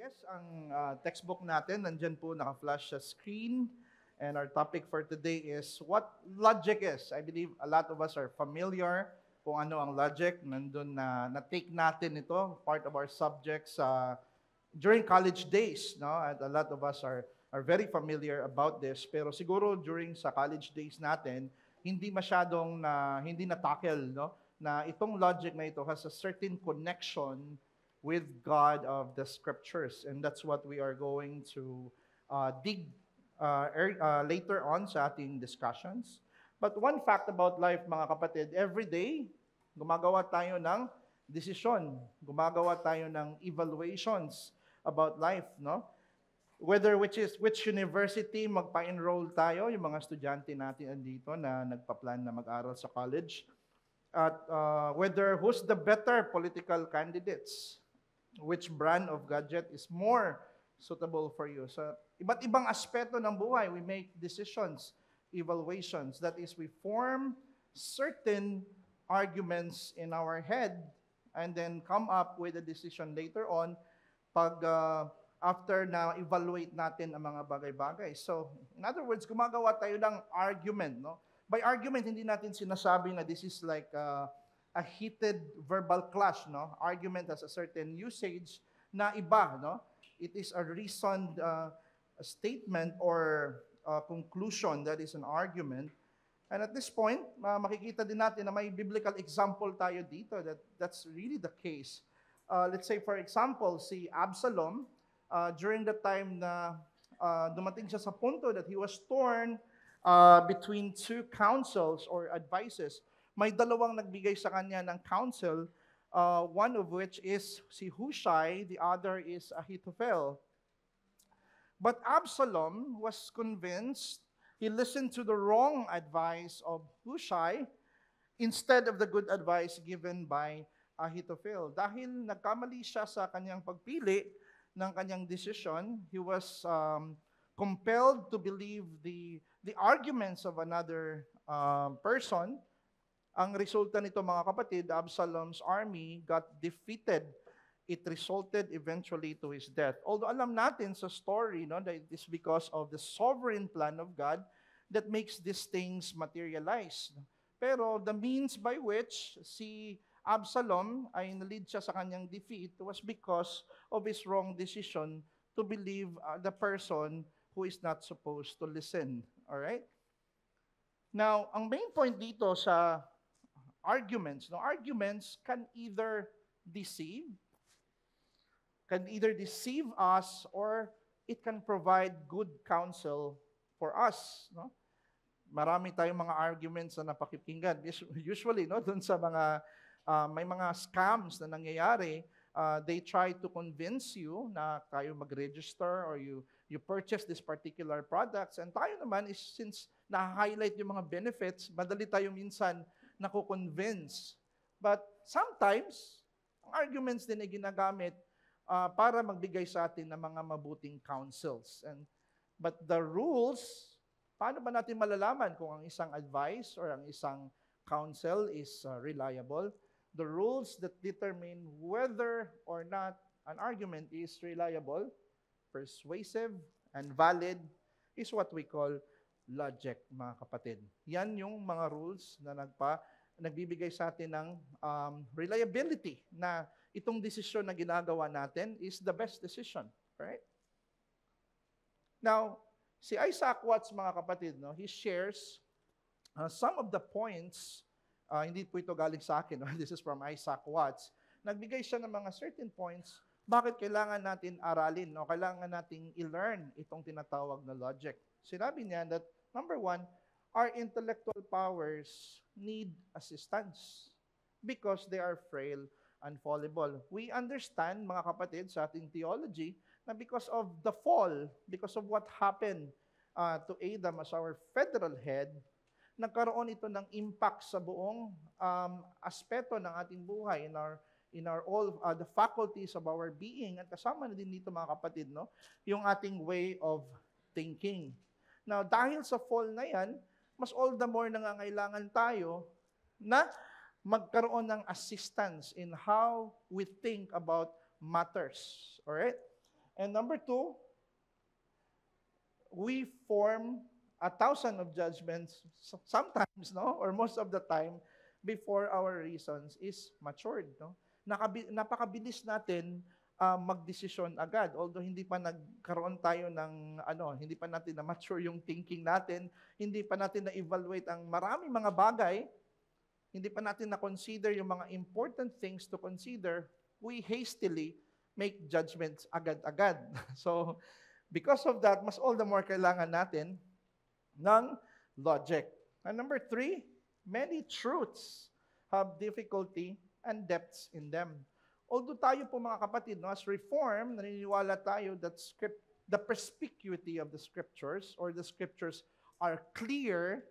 Yes, ang textbook natin, nandyan po naka-flash sa screen. And our topic for today is what logic is. I believe a lot of us are familiar kung ano ang logic. Nandun na-take natin ito, part of our subjects during college days. No? At a lot of us are very familiar about this. Pero siguro during sa college days natin, hindi na-tackle, no? Na itong logic na ito has a certain connection with God of the scriptures. And that's what we are going to dig later on sa ating discussions. But one fact about life, mga kapatid, every day, gumagawa tayo ng desisyon. Gumagawa tayo ng evaluations about life, no? Whether which university magpa-enroll tayo, yung mga estudyante natin andito na nagpa-plan na mag-aral sa college, at whether who's the better political candidates, which brand of gadget is more suitable for you. So, iba't ibang aspeto ng buhay, we make decisions, evaluations. That is, we form certain arguments in our head and then come up with a decision later on pag after na evaluate natin ang mga bagay-bagay. So, in other words, gumagawa tayo ng argument, no? By argument, hindi natin sinasabi na this is like a heated verbal clash, no? Argument has a certain usage na iba, no? It is a reasoned statement or conclusion that is an argument. And at this point, makikita din natin na may biblical example tayo dito that's really the case. Let's say, for example, si Absalom, during the time na dumating siya sa punto that he was torn between two counsels or advices. May dalawang nagbigay sa kanya ng counsel, one of which is si Hushai, the other is Ahithophel. But Absalom was convinced, he listened to the wrong advice of Hushai instead of the good advice given by Ahithophel. Dahil nagkamali siya sa kanyang pagpili ng kanyang decision, he was compelled to believe the arguments of another person. Ang resulta nito, mga kapatid, Absalom's army got defeated. It resulted eventually to his death. Although alam natin sa story, no, that it is because of the sovereign plan of God that makes these things materialize. Pero the means by which si Absalom ay nalid siya sa kanyang defeat was because of his wrong decision to believe the person who is not supposed to listen. All right? Now, ang main point dito sa arguments, no, arguments can either deceive us or it can provide good counsel for us, no? Marami tayong mga arguments na napakikinggan. Usually, no, doon sa mga may mga scams na nangyayari, they try to convince you na kayo mag-register or you purchase this particular products, and tayo naman is, since na-highlight yung mga benefits, madali tayo minsan nako-convince. But sometimes, ang arguments din ay ginagamit para magbigay sa atin ng mga mabuting counsels. But the rules, paano ba natin malalaman kung ang isang advice or ang isang counsel is reliable? The rules that determine whether or not an argument is reliable, persuasive, and valid is what we call logic, mga kapatid. Yan yung mga rules na nagbibigay sa atin ng reliability na itong desisyon na ginagawa natin is the best decision. Right? Now, si Isaac Watts, mga kapatid, no, he shares some of the points, hindi po ito galing sa akin, no? This is from Isaac Watts. Nagbigay siya ng mga certain points bakit kailangan natin aralin, no? Kailangan nating i-learn itong tinatawag na logic. Sinabi niya that, number one, our intellectual powers need assistance because they are frail and fallible. We understand, mga kapatid, sa ating theology, na because of the fall, because of what happened to Adam as our federal head, nagkaroon ito ng impact sa buong aspeto ng ating buhay in our all the faculties of our being, at kasama na din dito, mga kapatid, no, yung ating way of thinking. Now, dahil sa fall na yan, mas all the more nangangailangan tayo na magkaroon ng assistance in how we think about matters. Alright? And number two, we form 1,000 of judgments sometimes, no, or most of the time, before our reasons is matured, no. Napakabilis natin magdesisyon agad, although hindi pa nagkaroon tayo ng hindi pa natin na mature yung thinking natin, hindi pa natin na evaluate ang maraming mga bagay, hindi pa natin na consider yung mga important things to consider, we hastily make judgments agad-agad. So because of that, mas all the more kailangan natin ng logic. And number three, many truths have difficulty and depths in them. Although tayo po mga kapatid, no, as Reformed, naniniwala tayo that the perspicuity of the Scriptures or the Scriptures are clear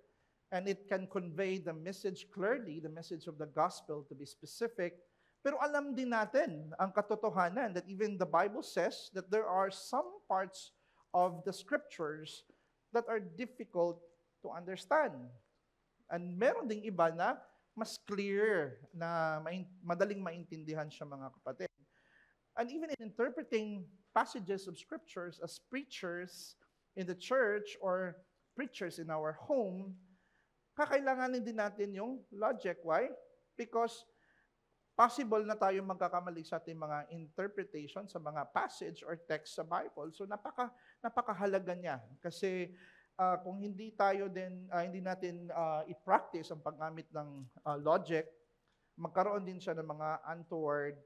and it can convey the message clearly, the message of the gospel to be specific. Pero alam din natin ang katotohanan that even the Bible says that there are some parts of the Scriptures that are difficult to understand. And meron ding iba na mas clear, na madaling maintindihan siya mga kapatid. And even in interpreting passages of Scriptures as preachers in the church or preachers in our home, kakailanganin din natin yung logic. Why? Because possible na tayo magkakamali sa ating mga interpretation sa mga passage or text sa Bible. So napakahalaga niya kasi kung hindi natin i-practice ang paggamit ng logic, magkaroon din siya ng mga untoward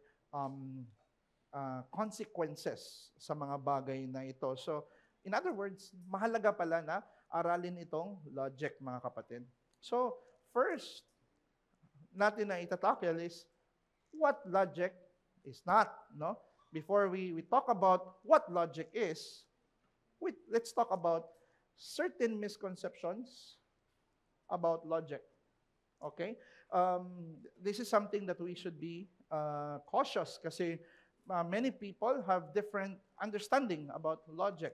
consequences sa mga bagay na ito. So, in other words, mahalaga pala na aralin itong logic, mga kapatid. So, first natin na itatakil is what logic is not, no? Before we talk about what logic is, let's talk about certain misconceptions about logic. Okay? This is something that we should be cautious kasi many people have different understanding about logic.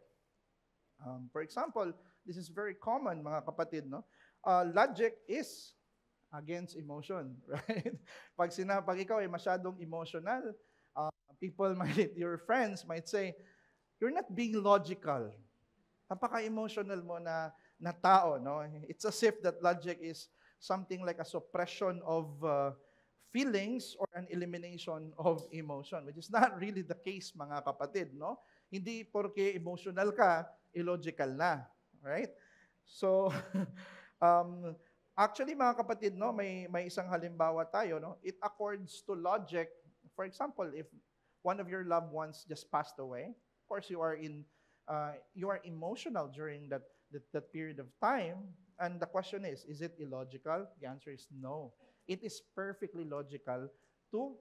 For example, this is very common, mga kapatid, no? Logic is against emotion, right? Pag ikaw ay masyadong emotional, your friends might say, you're not being logical. Napaka-emotional mo na tao, no? It's as if that logic is something like a suppression of feelings or an elimination of emotion, which is not really the case, mga kapatid, no? Hindi porke emotional ka, illogical na, right? So, actually, mga kapatid, no, may isang halimbawa tayo, no? It accords to logic. For example, if one of your loved ones just passed away, of course, you are emotional during that period of time. And the question is it illogical? The answer is no. It is perfectly logical to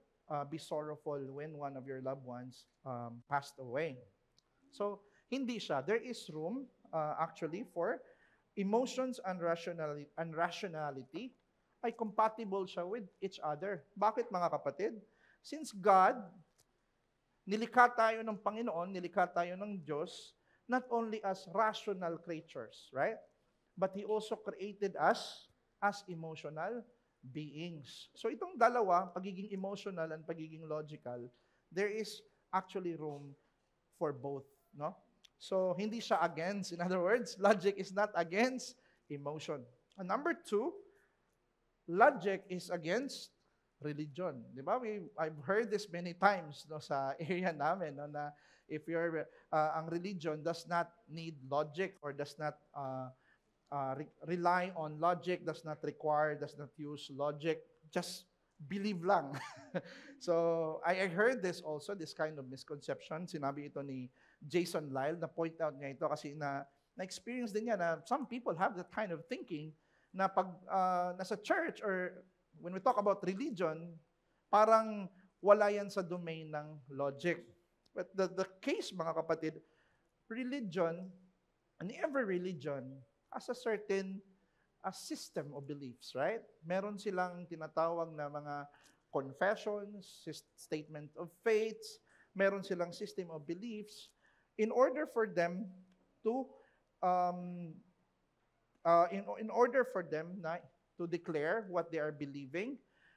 be sorrowful when one of your loved ones passed away. So, hindi siya. There is room, actually, for emotions and rationality ay compatible siya with each other. Bakit, mga kapatid? Since God, nilikha tayo ng Panginoon, nilikha tayo ng Diyos, not only as rational creatures, right? But He also created us as emotional beings. So itong dalawa, pagiging emotional and pagiging logical, there is actually room for both, no? So hindi siya against. In other words, logic is not against emotion. And number two, logic is against religion. Di ba? I've heard this many times, no, sa area namin, no, na if ang religion does not need logic or does not rely on logic, does not use logic, just believe lang. So, I heard this also, this kind of misconception. Sinabi ito ni Jason Lyle, na point out niya ito kasi na-experience din niya na some people have that kind of thinking na pag nasa church or when we talk about religion, parang wala yan sa domain ng logic. But the case, mga kapatid, religion, and every religion has a certain system of beliefs, right? Meron silang tinatawag na mga confessions, statement of faiths, meron silang system of beliefs. In order for them to to declare what they are believing,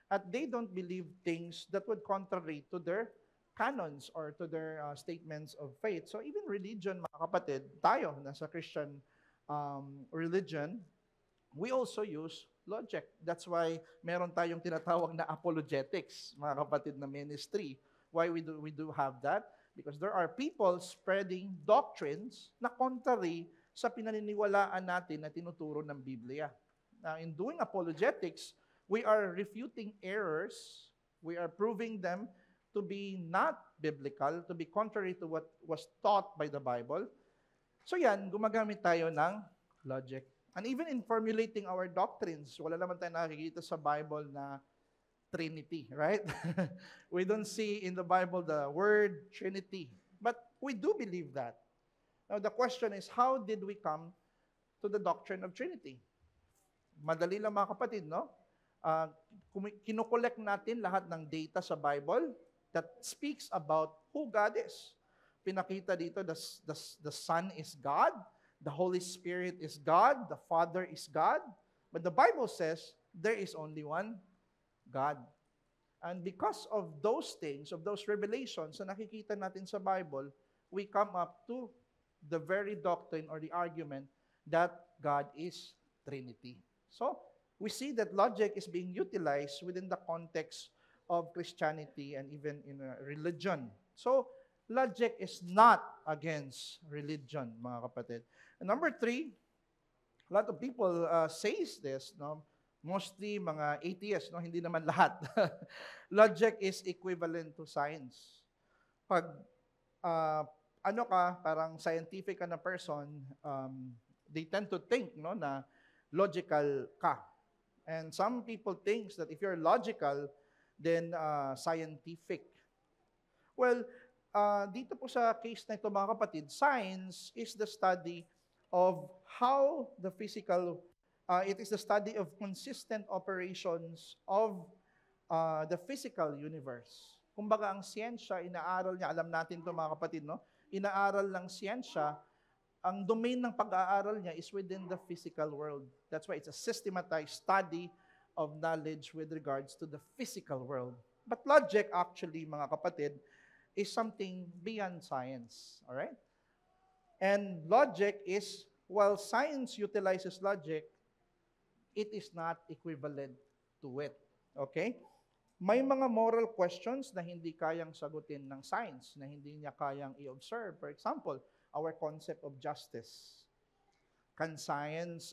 at they don't believe things that would contrary to their canons or to their statements of faith. So even religion, mga kapatid, tayo, nasa Christian religion, we also use logic. That's why meron tayong tinatawag na apologetics, mga kapatid, na ministry. Why we do have that? Because there are people spreading doctrines na contrary sa pinaniniwalaan natin na tinuturo ng Biblia. Now, in doing apologetics, we are refuting errors. We are proving them to be not biblical, to be contrary to what was taught by the Bible. So yan, gumagamit tayo ng logic. And even in formulating our doctrines, wala naman tayo nakikita sa Bible na Trinity, right? We don't see in the Bible the word Trinity. But we do believe that. Now, the question is, how did we come to the doctrine of Trinity? Madali lang, mga kapatid, no? Kinokollect natin lahat ng data sa Bible that speaks about who God is. Pinakita dito, the Son is God, the Holy Spirit is God, the Father is God. But the Bible says, there is only one God. And because of those things, of those revelations na nakikita natin sa Bible, we come up to the very doctrine or the argument that God is Trinity. So, we see that logic is being utilized within the context of Christianity and even in religion. So, logic is not against religion, mga kapatid. And number 3, a lot of people says this, no? Mostly mga atheists, no? Hindi naman lahat. Logic is equivalent to science. Pag parang scientific ka na person, they tend to think, no, na logical ka. And some people think that if you're logical, then scientific. Well, dito po sa case na ito, mga kapatid, science is the study of how the physical it is the study of consistent operations of the physical universe. Kumbaga, ang siyensya, inaaral niya, alam natin ito, mga kapatid, no? Inaaral ng siyensya, ang domain ng pag-aaral niya is within the physical world. That's why it's a systematized study of knowledge with regards to the physical world. But logic, actually, mga kapatid, is something beyond science. All right? And logic is, while science utilizes logic, it is not equivalent to it. Okay? May mga moral questions na hindi kayang sagutin ng science, na hindi niya kayang i-observe. For example, our concept of justice. Can science,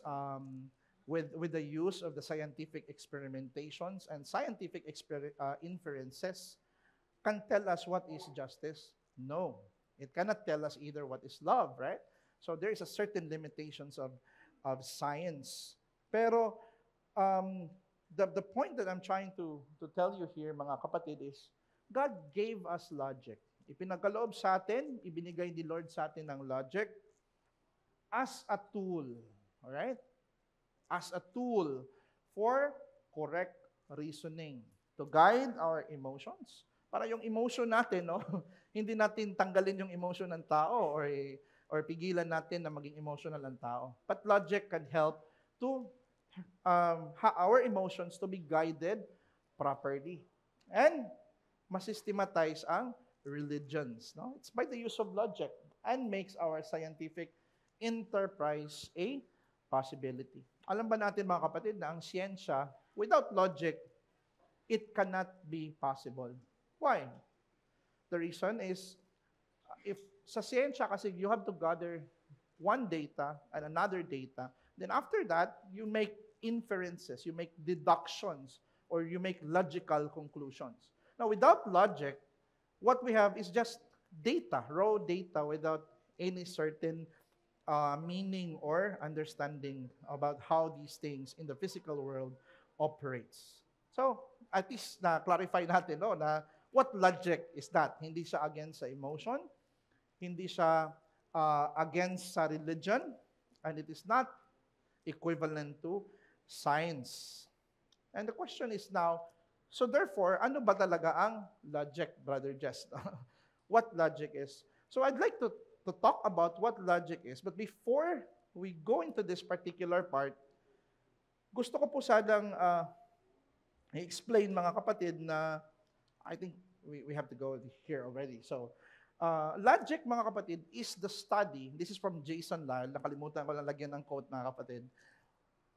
with the use of the scientific experimentations and scientific inferences, can tell us what is justice? No. It cannot tell us either what is love, right? So there is a certain limitations of science. Pero the point that I'm trying to tell you here, mga kapatid, is God gave us logic. Ipinagkaloob sa atin, ibinigay ni Lord sa atin ng logic as a tool. Alright? As a tool for correct reasoning. To guide our emotions. Para yung emotion natin, no, hindi natin tanggalin yung emotion ng tao or pigilan natin na maging emotional ang tao. But logic can help to our emotions to be guided properly. And masystematize ang religions. No? It's by the use of logic and makes our scientific enterprise a possibility. Alam ba natin, mga kapatid, na ang siyensya, without logic, it cannot be possible. Why? The reason is, if sa siyensya kasi you have to gather one data and another data, then after that, you make inferences, you make deductions, or you make logical conclusions. Now, without logic, what we have is just data, raw data, without any certain meaning or understanding about how these things in the physical world operates. So, at least na-clarify natin, no, na what logic is that? Hindi siya against sa emotion, hindi siya against sa religion, and it is not equivalent to science. And the question is now, so therefore, ano ba talaga ang logic, Brother Jess? What logic is? So I'd like to talk about what logic is. But before we go into this particular part, gusto ko po sanang i-explain, mga kapatid, na I think we have to go here already. So, logic, mga kapatid, is the study. This is from Jason Lyle. Nakalimutan ko lang lagyan ng quote, mga kapatid.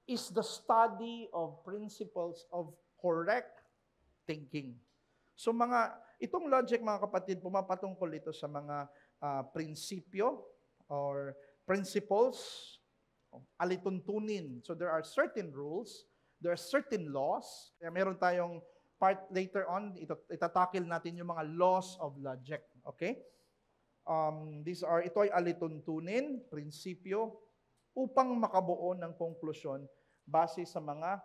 Is the study of principles of correct thinking. So itong logic, mga kapatid, pumapatungkol ito sa mga prinsipyo or principles, alituntunin. So there are certain rules, there are certain laws. Kaya meron tayong part later on, itatakil natin yung mga laws of logic. Okay? Ito ay alituntunin, prinsipyo, upang makabuo ng konklusyon base sa mga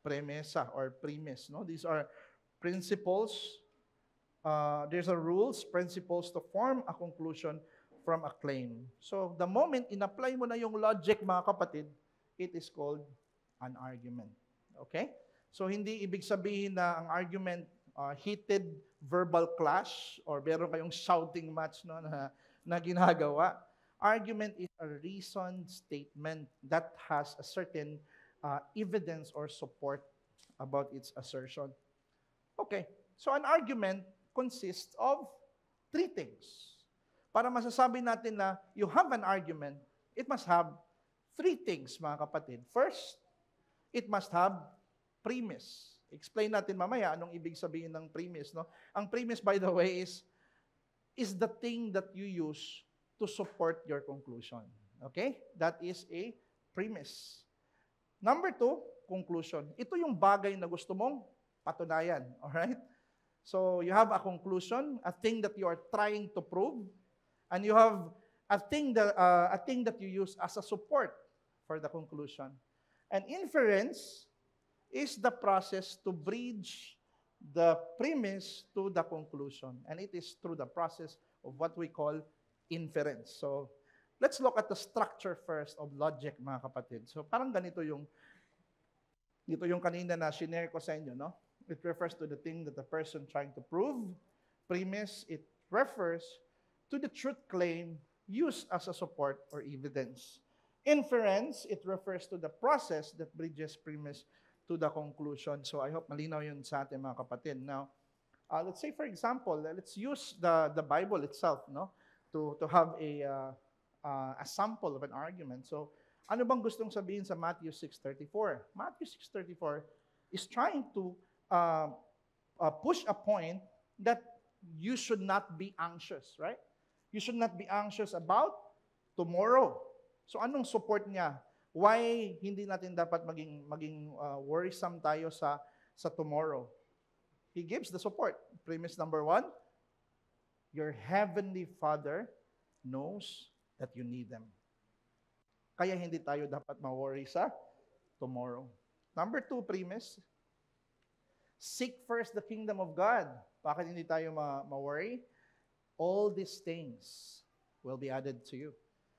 premisa or premise. No? These are principles, these are rules, principles to form a conclusion from a claim. So, the moment in-apply mo na yung logic, mga kapatid, it is called an argument. Okay? So, hindi ibig sabihin na ang argument, heated verbal clash, or meron kayong shouting match, no, na ginagawa. Argument is a reasoned statement that has a certain evidence or support about its assertion. Okay, so an argument consists of three things. Para masasabi natin na you have an argument, it must have three things, mga kapatid. First, it must have premise. Explain natin mamaya anong ibig sabihin ng premise. No? Ang premise, by the way, is the thing that you use to support your conclusion. Okay? That is a premise. Number 2, conclusion. Ito yung bagay na gusto mong patunayan. Alright? So, you have a conclusion, a thing that you are trying to prove, and you have a thing that you use as a support for the conclusion. And inference is the process to bridge the premise to the conclusion. And it is through the process of what we call inference. So, let's look at the structure first of logic, mga kapatid. So, parang ganito yung kanina na shinare ko sa inyo, no? It refers to the thing that the person trying to prove. Premise, it refers to the truth claim used as a support or evidence. Inference, it refers to the process that bridges premise to the conclusion. So, I hope malinaw yun sa atin, mga kapatid. Now, let's say, for example, let's use the Bible itself, no? To have a sample of an argument. So, ano bang gustong sabihin sa Matthew 6:34? Matthew 6:34 is trying to push a point that you should not be anxious, right? You should not be anxious about tomorrow. So, anong support niya? Why hindi natin dapat maging worrisome tayo sa tomorrow? He gives the support. Premise number 1, your heavenly Father knows that you need them. Kaya hindi tayo dapat ma-worry sa tomorrow. Number 2, premise, seek first the kingdom of God. Bakit hindi tayo ma-worry? All these things will be added to you.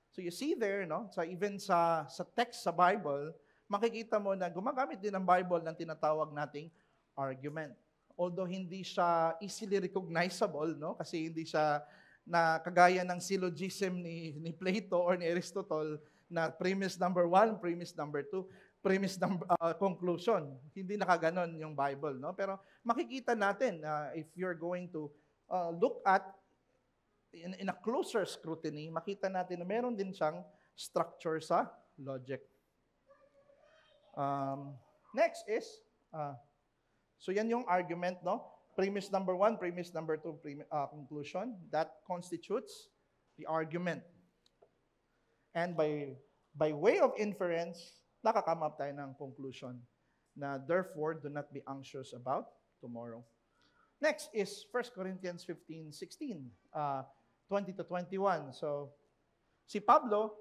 So you see there, no? So even sa text sa Bible, makikita mo na gumagamit din ang Bible ng tinatawag nating argument. Although hindi siya easily recognizable, no? Kasi hindi siya na kagaya ng syllogism ni Plato or ni Aristotle na premise number 1, premise number 2, premise number conclusion. Hindi nakaganon yung Bible, no? Pero makikita natin if you're going to look at in a closer scrutiny, makita natin na meron din siyang structure sa logic. Next is so yan yung argument, no? Premise number 1, premise number 2, conclusion. That constitutes the argument. And by way of inference, nakakame up tayo ng conclusion na therefore, do not be anxious about tomorrow. Next is 1 Corinthians 15:16, 20-21. So, si Pablo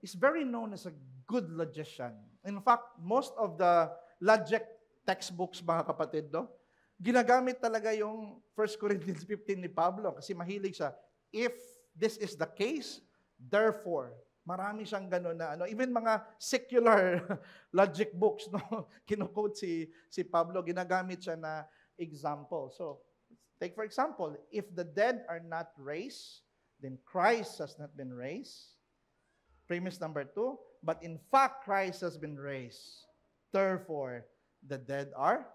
is very known as a good logician. In fact, most of the logic textbooks, mga kapatid, no? Ginagamit talaga yung 1 Corinthians 15 ni Pablo kasi mahilig siya. If this is the case, therefore, marami siyang gano'n na, even mga secular logic books, no? Kino-quote si Pablo, ginagamit siya na example. So, take for example, if the dead are not raised, then Christ has not been raised. Premise number 2, but in fact, Christ has been raised. Therefore, the dead are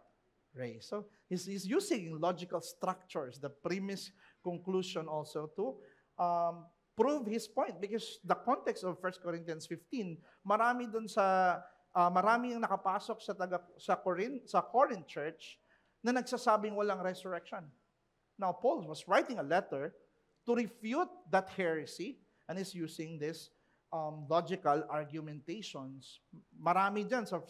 raised. So he's using logical structures, the premise, conclusion also to prove his point. Because the context of 1 Corinthians 15, marami dun marami yung nakapasok sa Corinth church na nagsasabing walang resurrection. Now, Paul was writing a letter to refute that heresy, and is using this logical argumentations. Marami dyan sa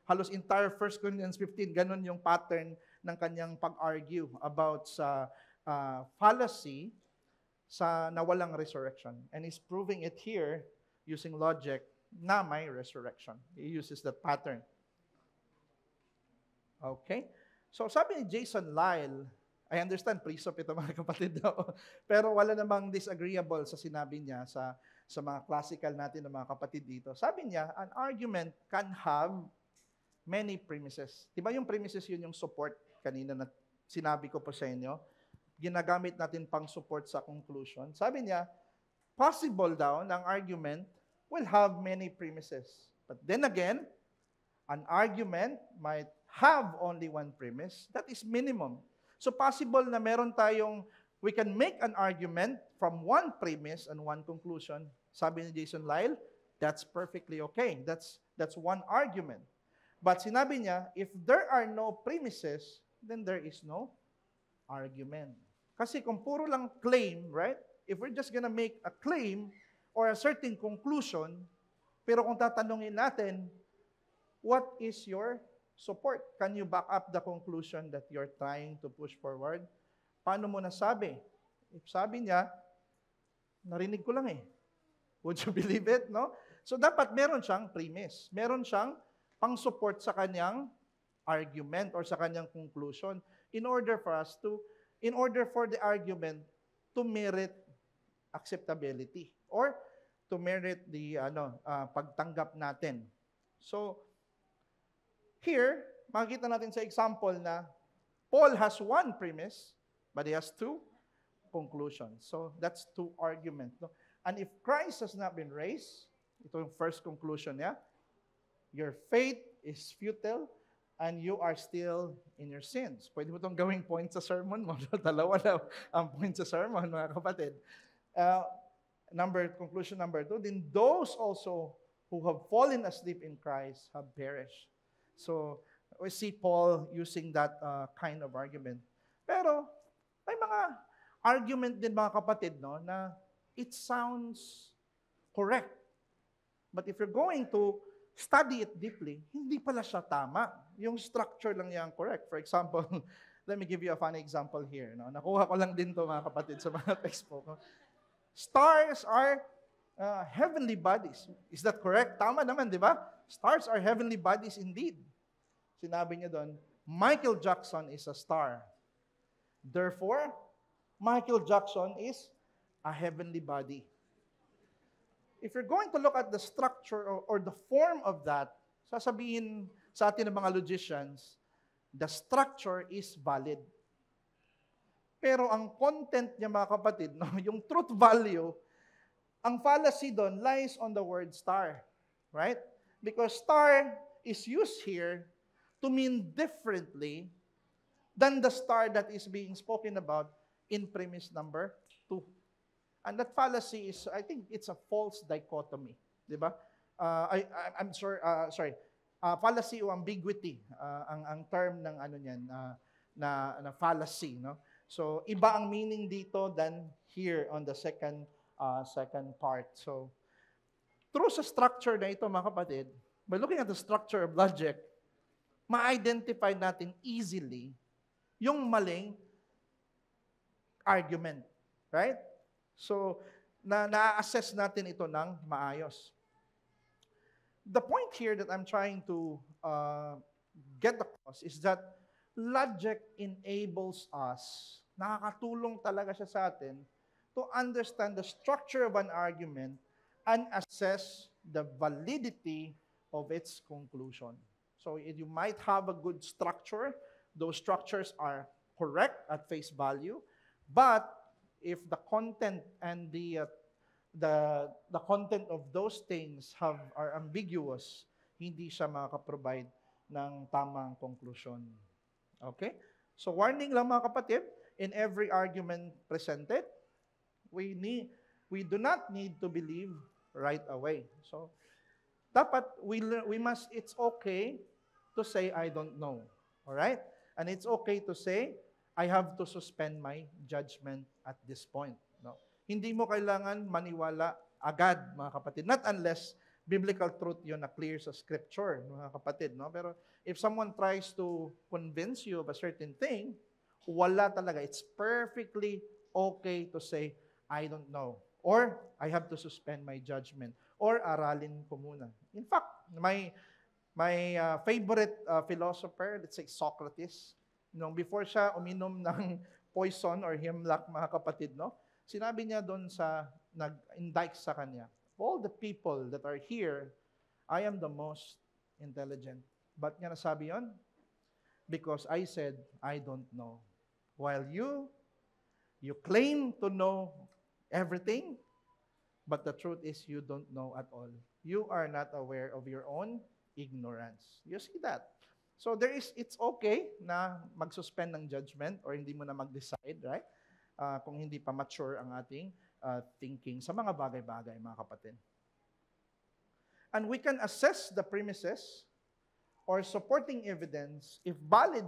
halos entire 1 Corinthians 15, ganun yung pattern ng kanyang pag-argue about sa fallacy na walang resurrection. And he's proving it here using logic na may resurrection. He uses that pattern. Okay? So sabi ni Jason Lyle, I understand, pre-sop ito mga kapatid daw. Pero wala namang disagreeable sa sinabi niya sa mga classical natin ng mga kapatid dito. Sabi niya, an argument can have many premises. Diba yung premises yun yung support kanina na sinabi ko po sa inyo? Ginagamit natin pang support sa conclusion. Sabi niya, possible daw ng argument will have many premises. But then again, an argument might have only one premise. That is minimum. So possible na we can make an argument from one premise and one conclusion. Sabi ni Jason Lyle, that's perfectly okay. That's one argument. But sinabi niya, if there are no premises, then there is no argument. Kasi kung puro lang claim, right? If we're just gonna make a claim or a certain conclusion, pero kung tatanungin natin, what is your support? Can you back up the conclusion that you're trying to push forward? Paano mo nasabi? If sabi niya, narinig ko lang eh. Would you believe it? No? So dapat meron siyang premise. Meron siyang pang-support sa kanyang argument or sa kanyang conclusion in order for the argument to merit acceptability or to merit the pagtanggap natin. So here, makikita natin sa example na Paul has one premise, but he has two conclusions. So that's two arguments. No? And if Christ has not been raised, ito yung first conclusion niya, your faith is futile and you are still in your sins. Pwede mo itong gawing point sa sermon mo. Dalawa na ang point sa sermon, mga kapatid. Conclusion number 2, then those also who have fallen asleep in Christ have perished. So, we see Paul using that kind of argument. Pero, may mga argument din mga kapatid, no, na it sounds correct. But if you're going to study it deeply, hindi pala siya tama. Yung structure lang yan correct. For example, let me give you a funny example here. No? Nakuha ko lang din to mga kapatid sa mga textbook. No? Stars are heavenly bodies. Is that correct? Tama naman, di ba? Stars are heavenly bodies indeed. Sinabi niya doon, Michael Jackson is a star. Therefore, Michael Jackson is a heavenly body. If you're going to look at the structure or the form of that, sasabihin sa atin ng mga logicians, the structure is valid. Pero ang content niya mga kapatid, no, yung truth value, ang fallacy doon lies on the word star. Right? Because star is used here to mean differently than the star that is being spoken about in premise number 2. And that fallacy is, I think, it's a false dichotomy. Di ba? I'm sorry. Fallacy o ambiguity, ang term ng ano niyan, na fallacy. No? So, iba ang meaning dito than here on the second part. So, through sa structure na ito, mga kapatid, by looking at the structure of logic, ma-identify natin easily yung maling argument. Right? So, na-assess natin ito ng maayos. The point here that I'm trying to get across is that logic enables us, nakakatulong talaga siya sa atin, to understand the structure of an argument and assess the validity of its conclusion. So you might have a good structure. Those structures are correct at face value. But if the content and the content of those things are ambiguous, hindi siya makaka-provide ng tamang konklusyon. Okay? So warning lang mga kapatid, in every argument presented, we do not need to believe right away. So dapat it's okay to say I don't know. All right? And it's okay to say I have to suspend my judgment at this point. No? Hindi mo kailangan maniwala agad, mga kapatid. Not unless biblical truth yun na clear sa scripture, mga kapatid. No? Pero if someone tries to convince you of a certain thing, wala talaga. It's perfectly okay to say, I don't know. Or, I have to suspend my judgment. Or, aralin ko muna. In fact, my favorite philosopher, let's say Socrates, before siya uminom ng poison or hemlock, mga kapatid, no? Sinabi niya doon sa nag-indict sa kanya, all the people that are here, I am the most intelligent. Ba't niya nasabi yun? Because I said, I don't know. While you claim to know everything, but the truth is you don't know at all. You are not aware of your own ignorance. You see that? So it's okay na mag-suspend ng judgment or hindi mo na mag-decide, right? Kung hindi pa mature ang ating thinking sa mga bagay-bagay, mga kapatid. And we can assess the premises or supporting evidence if valid,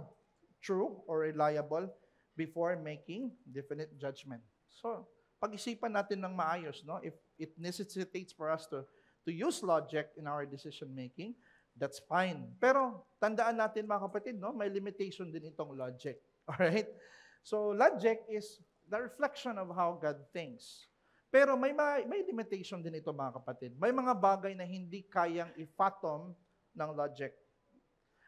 true, or reliable before making definite judgment. So, pag-isipan natin ng maayos, no? If it necessitates for us to use logic in our decision making, that's fine. Pero tandaan natin, mga kapatid, no? May limitation din itong logic. All right? So, logic is the reflection of how God thinks. Pero may limitation din ito, mga kapatid. May mga bagay na hindi kayang i-fathom ng logic.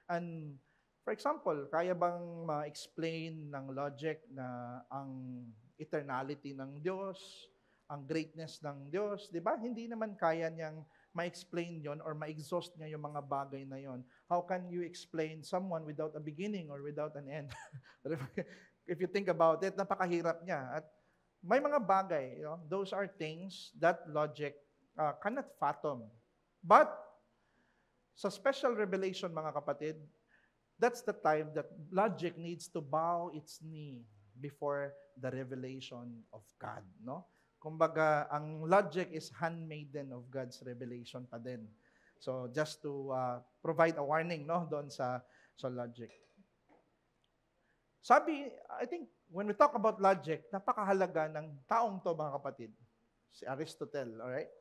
And for example, kaya bang ma-explain ng logic na ang eternality ng Diyos, ang greatness ng Diyos, di ba? Hindi naman kaya niyang ma-explain yon or ma-exhaust niya yung mga bagay na yon. How can you explain someone without a beginning or without an end? If you think about it, napakahirap niya. At may mga bagay, those are things that logic cannot fathom. But sa special revelation, mga kapatid, that's the time that logic needs to bow its knee before the revelation of God, no? Kumbaga, ang logic is handmaiden of God's revelation pa din. So, just to provide a warning, no, doon sa logic. I think, when we talk about logic, napakahalaga ng taong to, mga kapatid. Si Aristotle, alright?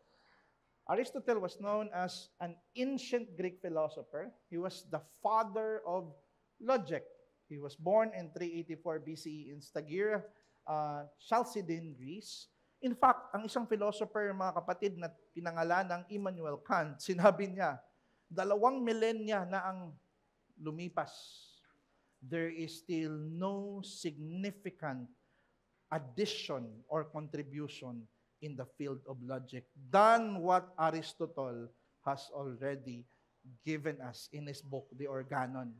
Aristotle was known as an ancient Greek philosopher. He was the father of logic. He was born in 384 BCE in Stagira, Chalcedon, Greece. In fact, ang isang philosopher, mga kapatid, na pinangalan ng Immanuel Kant, sinabi niya, 2 milenya na ang lumipas. There is still no significant addition or contribution in the field of logic than what Aristotle has already given us in his book, The Organon.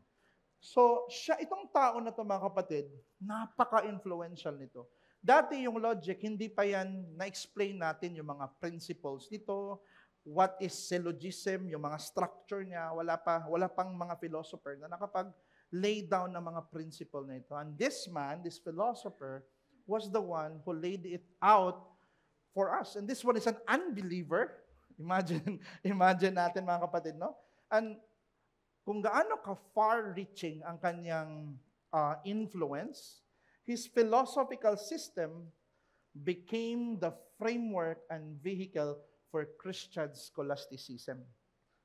So, itong tao na to, mga kapatid, napaka-influential nito. Dati yung logic, hindi pa yan na-explain natin yung mga principles nito, what is syllogism, yung mga structure niya, wala pang mga philosopher na nakapag-lay down ng mga principle na ito. And this man, this philosopher, was the one who laid it out for us. And this one is an unbeliever. Imagine natin, mga kapatid, no? And kung gaano ka-far-reaching ang kanyang influence, his philosophical system became the framework and vehicle for Christian scholasticism.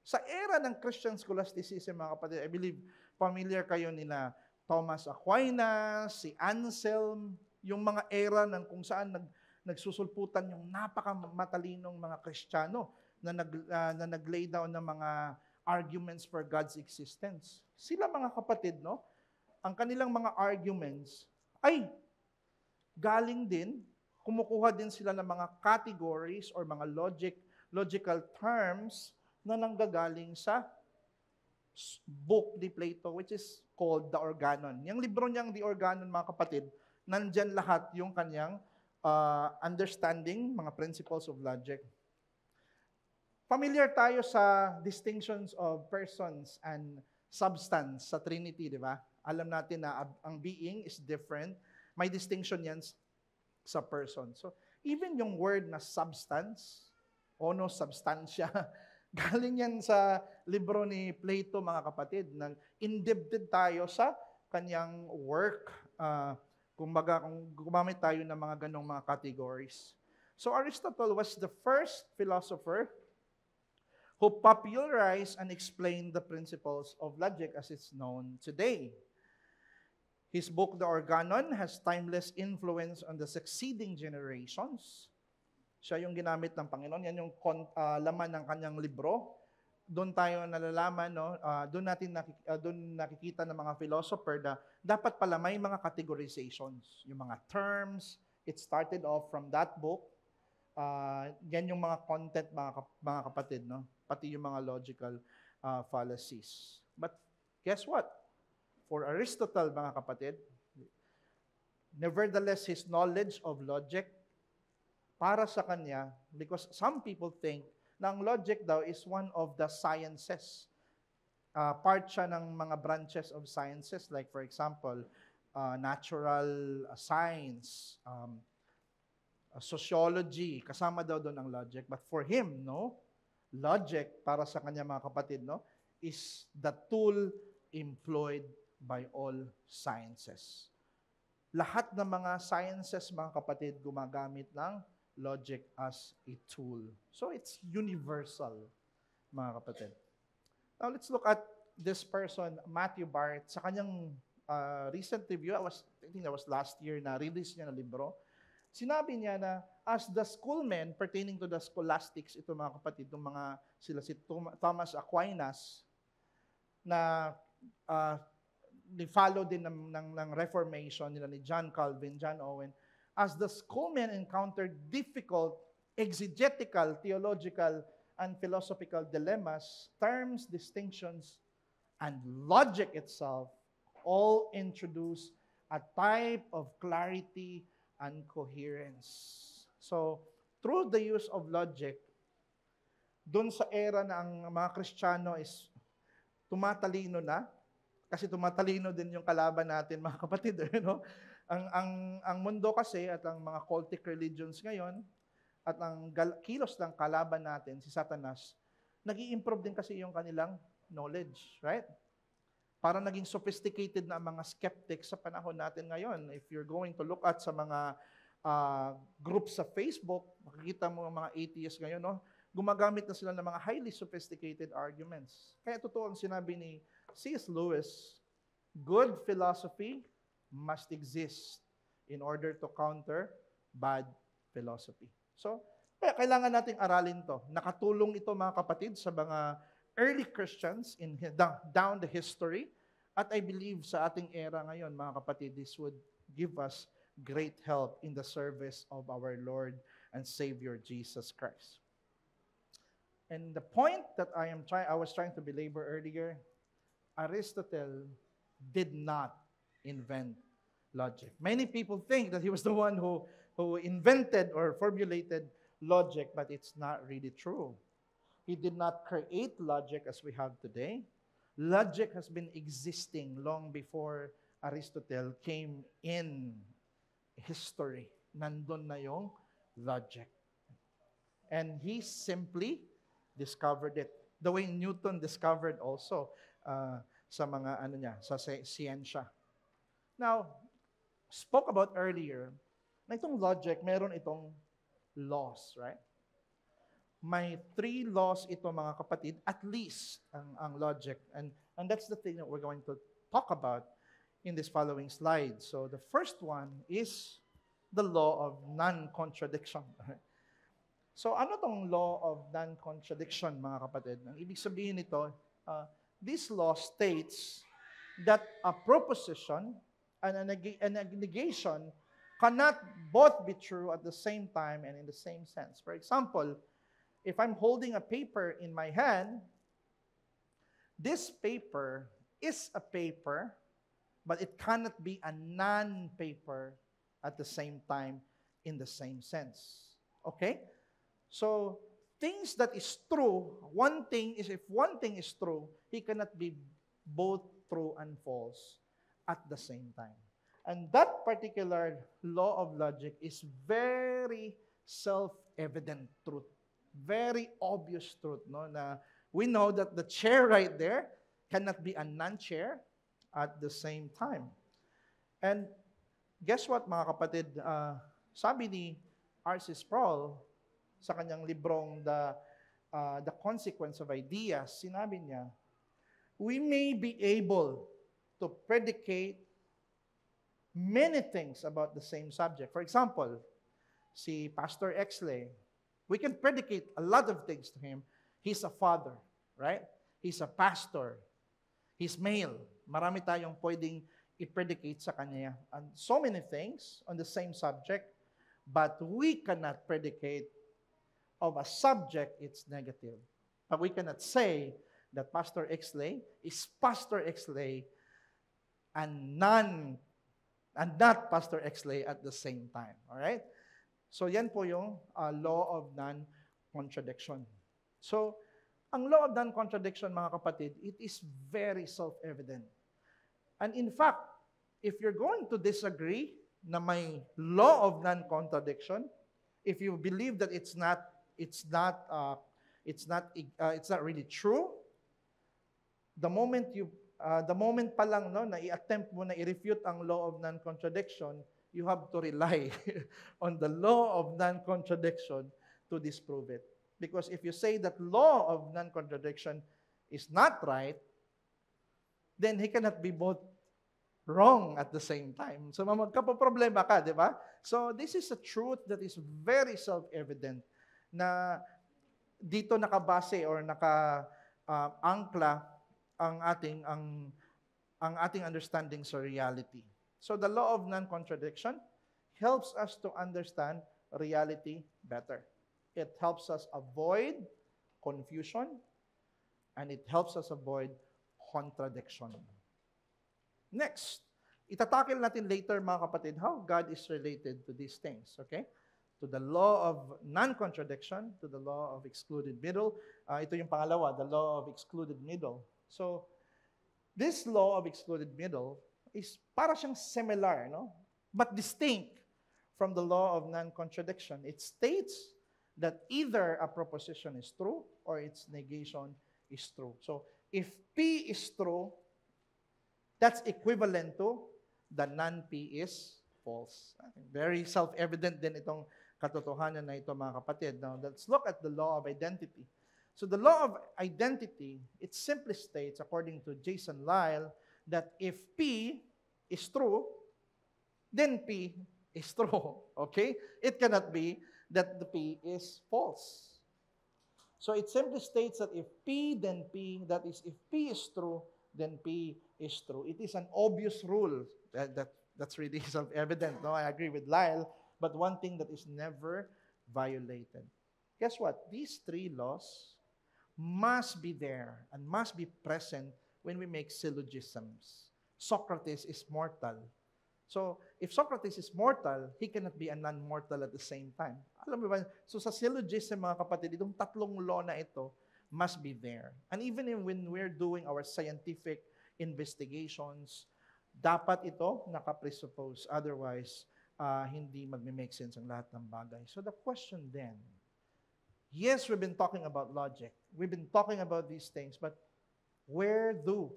Sa era ng Christian scholasticism, mga kapatid, I believe familiar kayo nila Thomas Aquinas, si Anselm, yung mga era ng kung saan nagsusulputan yung napakamatalinong mga Kristiyano na nag-lay down ng mga arguments for God's existence. Sila, mga kapatid, no? Ang kanilang mga arguments ay galing din, kumukuha din sila ng mga categories or mga logical terms na nanggagaling sa book ni Plato, which is called The Organon. Yung libro niyang The Organon, mga kapatid, nandyan lahat yung kanyang understanding, mga principles of logic. Familiar tayo sa distinctions of persons and substance sa Trinity, di ba? Alam natin na ang being is different. May distinction yan sa person. So, even yung word na substance, ono substansya, galing yan sa libro ni Plato, mga kapatid, nang indebted tayo sa kanyang work. Kumbaga, kung gumamit tayo ng mga ganong mga categories. So, Aristotle was the first philosopher who popularized and explained the principles of logic as it's known today. His book, The Organon, has timeless influence on the succeeding generations. Siya yung ginamit ng Panginoon. Yan yung laman ng kanyang libro. Doon tayo nalalaman, no? Doon nakikita ng mga philosopher na dapat pala may mga categorizations. Yung mga terms, it started off from that book. Yan yung mga content, mga kapatid, no? Pati yung mga logical fallacies. But guess what? For Aristotle, mga kapatid, nevertheless, his knowledge of logic, para sa kanya, because some people think na ang logic daw is one of the sciences. Part siya ng mga branches of sciences, like for example, natural science, sociology, kasama daw doon ang logic. But for him, no, logic, para sa kanya mga kapatid, no, is the tool employed by all sciences. Lahat ng mga sciences, mga kapatid, gumagamit ng logic as a tool. So it's universal, mga kapatid. Now let's look at this person, Matthew Barrett. Sa kanyang recent review, I think that was last year na release niya na libro, sinabi niya na as the schoolmen pertaining to the scholastics, ito mga kapatid, itong mga sila si Thomas Aquinas, na ni-follow din ng Reformation nila ni John Calvin, John Owen, as the schoolmen encountered difficult exegetical, theological, and philosophical dilemmas, terms, distinctions, and logic itself all introduce a type of clarity and coherence. So, through the use of logic, dun sa era na ang mga Kristiyano is tumatalino na, kasi tumatalino din yung kalaban natin, mga kapatid, no? Ang mundo kasi at ang mga cultic religions ngayon at ang kilos ng kalaban natin, si Satanas, nag-i-improve din kasi yung kanilang knowledge, right? Para naging sophisticated na ang mga skeptics sa panahon natin ngayon. If you're going to look at sa mga groups sa Facebook, makikita mo ang mga atheists ngayon, no? Gumagamit na sila ng mga highly sophisticated arguments. Kaya totoo ang sinabi ni C.S. Lewis, good philosophy must exist in order to counter bad philosophy. So, kaya kailangan nating aralin to. Nakatulong ito, mga kapatid, sa mga early Christians down the history. At I believe sa ating era ngayon, mga kapatid, this would give us great help in the service of our Lord and Savior Jesus Christ. And the point that I was trying to belabor earlier, Aristotle did not invent logic. Many people think that he was the one who invented or formulated logic, but it's not really true. He did not create logic as we have today. Logic has been existing long before Aristotle came in history. Nandun na yung logic. And he simply discovered it. The way Newton discovered also sa mga sa siyensya. Now, spoke about earlier, na itong logic, meron itong laws, right? May 3 laws ito, mga kapatid, at least ang logic. And that's the thing that we're going to talk about in this following slide. So the first one is the law of non-contradiction. So ano tong law of non-contradiction, mga kapatid? Ang ibig sabihin nito, this law states that a proposition and a negation cannot both be true at the same time and in the same sense. For example, if I'm holding a paper in my hand, this paper is a paper, but it cannot be a non-paper at the same time in the same sense. Okay? So, things that is true, one thing is, if one thing is true, it cannot be both true and false at the same time. And that particular law of logic is very self-evident truth. Very obvious truth, no? Na we know that the chair right there cannot be a non-chair at the same time. And guess what, mga kapatid? Sabi ni R.C. Sproul sa kanyang librong The Consequence of Ideas, sinabi niya, we may be able to predicate many things about the same subject. For example, si Pastor Exley, we can predicate a lot of things to him. He's a father, right? He's a pastor. He's male. Marami tayong pwedeng i-predicate sa kanya. And so many things on the same subject, but we cannot predicate of a subject it's negative. But we cannot say that Pastor Exley is Pastor Exley and not Pastor Exley at the same time. All right? So yan po yung law of non-contradiction. So, ang law of non-contradiction, mga kapatid, it is very self-evident. And in fact, if you're going to disagree na may law of non-contradiction, if you believe that it's not really true, the moment pa lang no na i-attempt mo na i-refute ang law of non-contradiction, you have to rely on the law of non-contradiction to disprove it. Because if you say that law of non-contradiction is not right, then he cannot be both wrong at the same time. So magkapoproblema ka, di ba? So this is a truth that is very self-evident na dito nakabase or naka-angkla ang ating understanding sa reality. So the law of non-contradiction helps us to understand reality better. It helps us avoid confusion, and it helps us avoid contradiction. Next, itatakil natin later, mga kapatid, how God is related to these things, okay? To the law of non-contradiction, to the law of excluded middle. Ito yung pangalawa, the law of excluded middle. So, this law of excluded middle is para siyang similar, no? But distinct from the law of non-contradiction. It states that either a proposition is true or its negation is true. So, if P is true, that's equivalent to the non-P is false. Very self-evident din itong katotohanan na ito, mga kapatid. Now, let's look at the law of identity. So, the law of identity, it simply states, according to Jason Lyle, that if P is true, then P is true. Okay? It cannot be that the P is false. So it simply states that if P, then P, that is, if P is true, then P is true. It is an obvious rule. That's really self-evident. No, I agree with Lyle. But one thing that is never violated. Guess what? These three laws must be there and must be present when we make syllogisms. Socrates is mortal. So, if Socrates is mortal, he cannot be a non-mortal at the same time. Alam mo ba? So, sa syllogism, mga kapatid, itong tatlong law na ito must be there. And even when we're doing our scientific investigations, dapat ito nakapresuppose. Otherwise, hindi magme-make sense ang lahat ng bagay. So, the question then, yes, we've been talking about logic. We've been talking about these things, but where do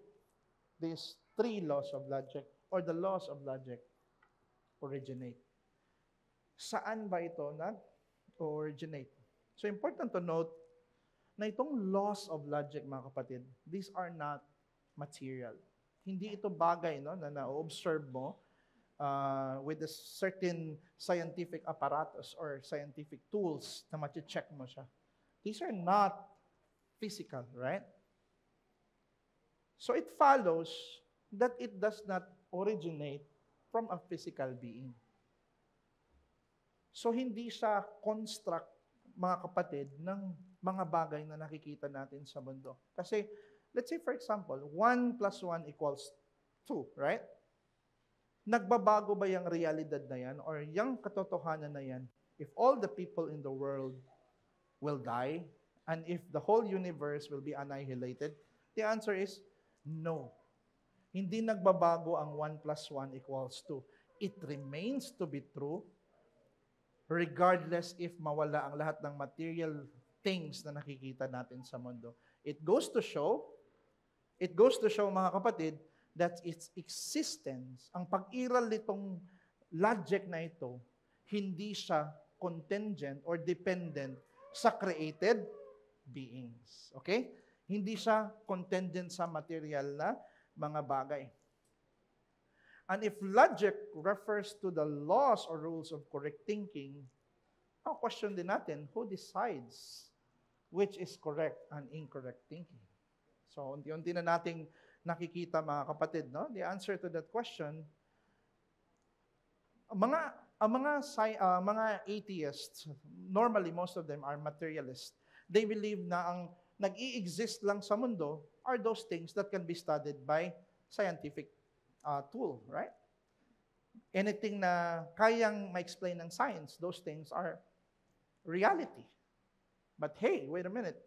these three laws of logic or the laws of logic originate? Saan ba ito nag-originate? So, important to note na itong laws of logic, mga kapatid, these are not material. Hindi ito bagay no, na na-observe mo with a certain scientific apparatus or scientific tools na ma-check mo siya. These are not physical, right? So it follows that it does not originate from a physical being. So hindi siya construct, mga kapatid, ng mga bagay na nakikita natin sa mundo. Kasi, let's say for example, 1 plus 1 equals 2, right? Nagbabago ba yung realidad na yan or yung katotohanan na yan if all the people in the world will die and if the whole universe will be annihilated? The answer is No. Hindi nagbabago ang 1 plus 1 equals 2. It remains to be true regardless if mawala ang lahat ng material things na nakikita natin sa mundo. It goes to show, mga kapatid, that its existence, ang pag-iral nitong logic na ito, hindi siya contingent or dependent sa created beings. Okay? Hindi siya contingent sa material na mga bagay. And if logic refers to the laws or rules of correct thinking, ang question din natin, who decides which is correct and incorrect thinking? So, unti-unti na nating nakikita, mga kapatid, no? The answer to that question, mga atheists, normally most of them are materialists. They believe na ang nag-i-exist lang sa mundo are those things that can be studied by scientific tool, right? Anything na kayang ma-explain ng science, those things are reality. But hey, wait a minute.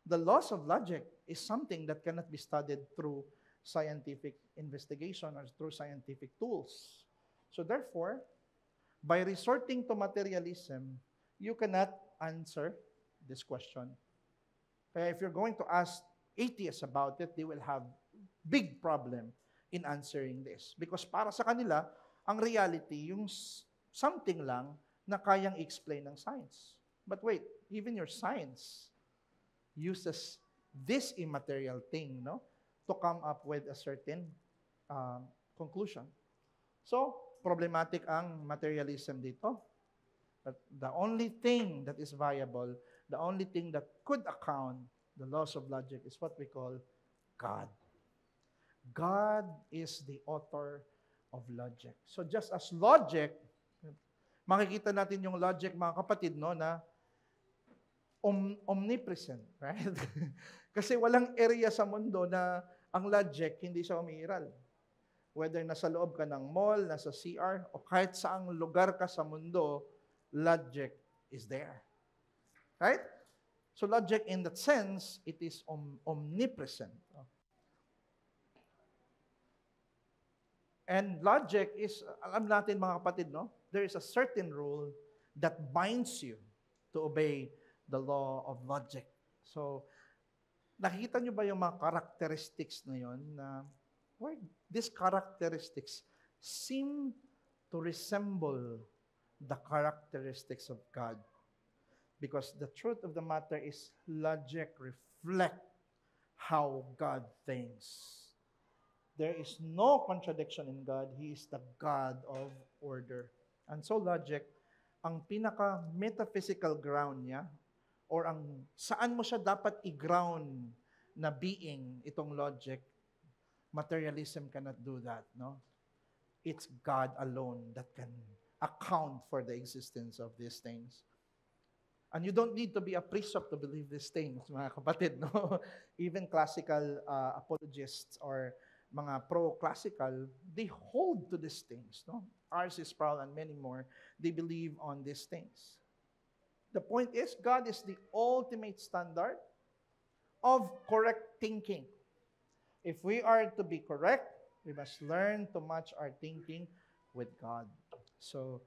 The laws of logic is something that cannot be studied through scientific investigation or through scientific tools. So therefore, by resorting to materialism, you cannot answer this question. Kaya if you're going to ask atheists about it, they will have big problem in answering this. Because para sa kanila, ang reality, yung something lang na kayang explain ng science. But wait, even your science uses this immaterial thing, no, to come up with a certain conclusion. So, problematic ang materialism dito. But the only thing that is viable, the only thing that could account the laws of logic is what we call God. God is the author of logic. So just as logic, makikita natin yung logic, mga kapatid, no, na omnipresent, right? Kasi walang area sa mundo na ang logic hindi siya umiiral. Whether nasa loob ka ng mall, nasa CR, o kahit saang lugar ka sa mundo, logic is there. Right? So logic in that sense, it is omnipresent. And logic is, alam natin mga kapatid, no? There is a certain rule that binds you to obey the law of logic. So, nakikita nyo ba yung mga characteristics na yun na where these characteristics seem to resemble the characteristics of God? Because the truth of the matter is logic reflects how God thinks. There is no contradiction in God. He is the God of order. And so logic, ang pinaka-metaphysical ground niya, or ang saan mo siya dapat i-ground na being, itong logic, materialism cannot do that, no? It's God alone that can account for the existence of these things. And you don't need to be a precept to believe these things, mga kapatid, no? Even classical apologists or mga pro-classical, they hold to these things, no? R.C. Sproul and many more, they believe on these things. The point is, God is the ultimate standard of correct thinking. If we are to be correct, we must learn to match our thinking with God. So,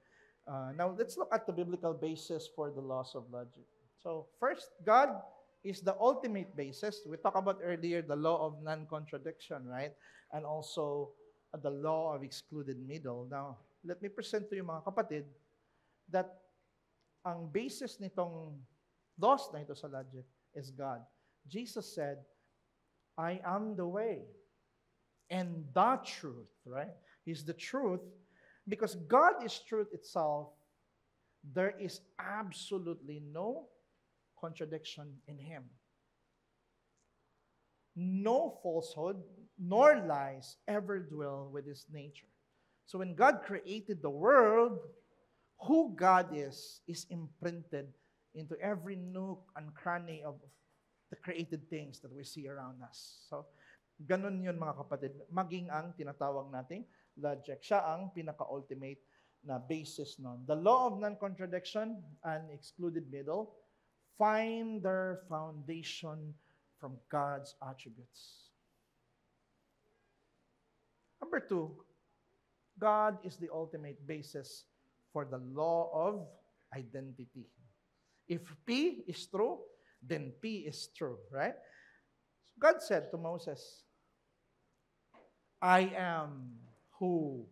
now let's look at the biblical basis for the laws of logic. So, first, God is the ultimate basis. We talked about earlier the law of non-contradiction, right? And also the law of excluded middle. Now, let me present to you, mga kapatid, that ang basis nitong laws na ito sa logic is God. Jesus said, I am the way and the truth, right? He's the truth. Because God is truth itself, there is absolutely no contradiction in Him. No falsehood nor lies ever dwell with His nature. So when God created the world, who God is imprinted into every nook and cranny of the created things that we see around us. So, ganun yun, mga kapatid. Maging ang tinatawag nating logic. Siya ang pinaka-ultimate na basis nun. The law of non-contradiction and excluded middle find their foundation from God's attributes. Number two, God is the ultimate basis for the law of identity. If P is true, then P is true, right? God said to Moses, I am who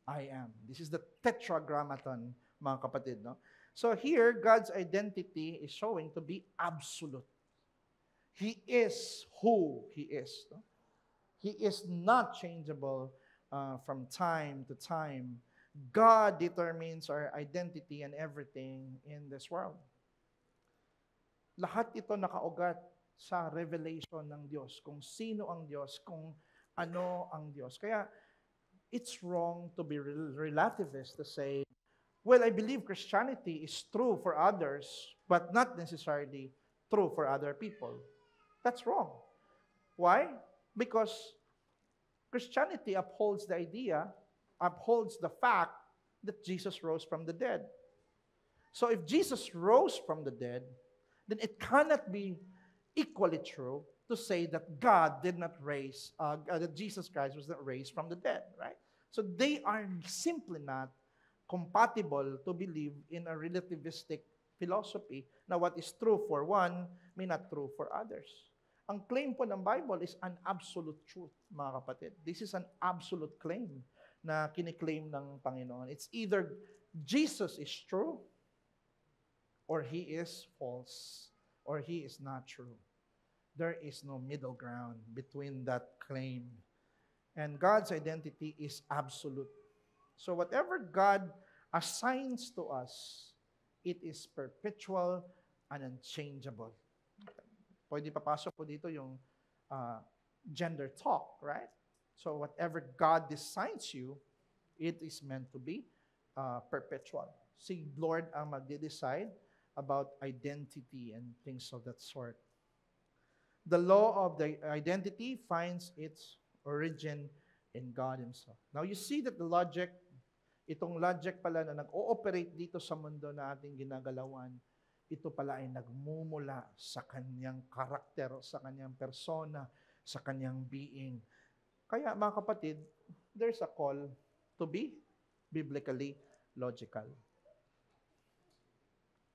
I am. This is the tetragrammaton, mga kapatid, no? So here, God's identity is showing to be absolute. He is who He is. No? He is not changeable from time to time. God determines our identity and everything in this world. Lahat ito nakaugat sa revelation ng Diyos, kung sino ang Diyos, kung ano ang Diyos. Kaya, it's wrong to be relativist to say, well, I believe Christianity is true for others, but not necessarily true for other people. That's wrong. Why? Because Christianity upholds the idea, upholds the fact that Jesus rose from the dead. So if Jesus rose from the dead, then it cannot be equally true to say that God did not raise, that Jesus Christ was not raised from the dead, right? So they are simply not compatible to believe in a relativistic philosophy na what is true for one may not true for others. Ang claim po ng Bible is an absolute truth, mga kapatid. This is an absolute claim na kiniklaim ng Panginoon. It's either Jesus is true or He is false or He is not true. There is no middle ground between that claim. And God's identity is absolute. So whatever God assigns to us, it is perpetual and unchangeable. Pwede papasok po dito yung gender talk, right? So whatever God designs you, it is meant to be perpetual. Si Lord ang magde-decide about identity and things of that sort. The law of the identity finds its origin in God Himself. Now you see that the logic, itong logic pala na nag-ooperate dito sa mundo na ating ginagalawan, ito pala ay nagmumula sa kanyang karakter, sa kanyang persona, sa kanyang being. Kaya mga kapatid, there's a call to be biblically logical.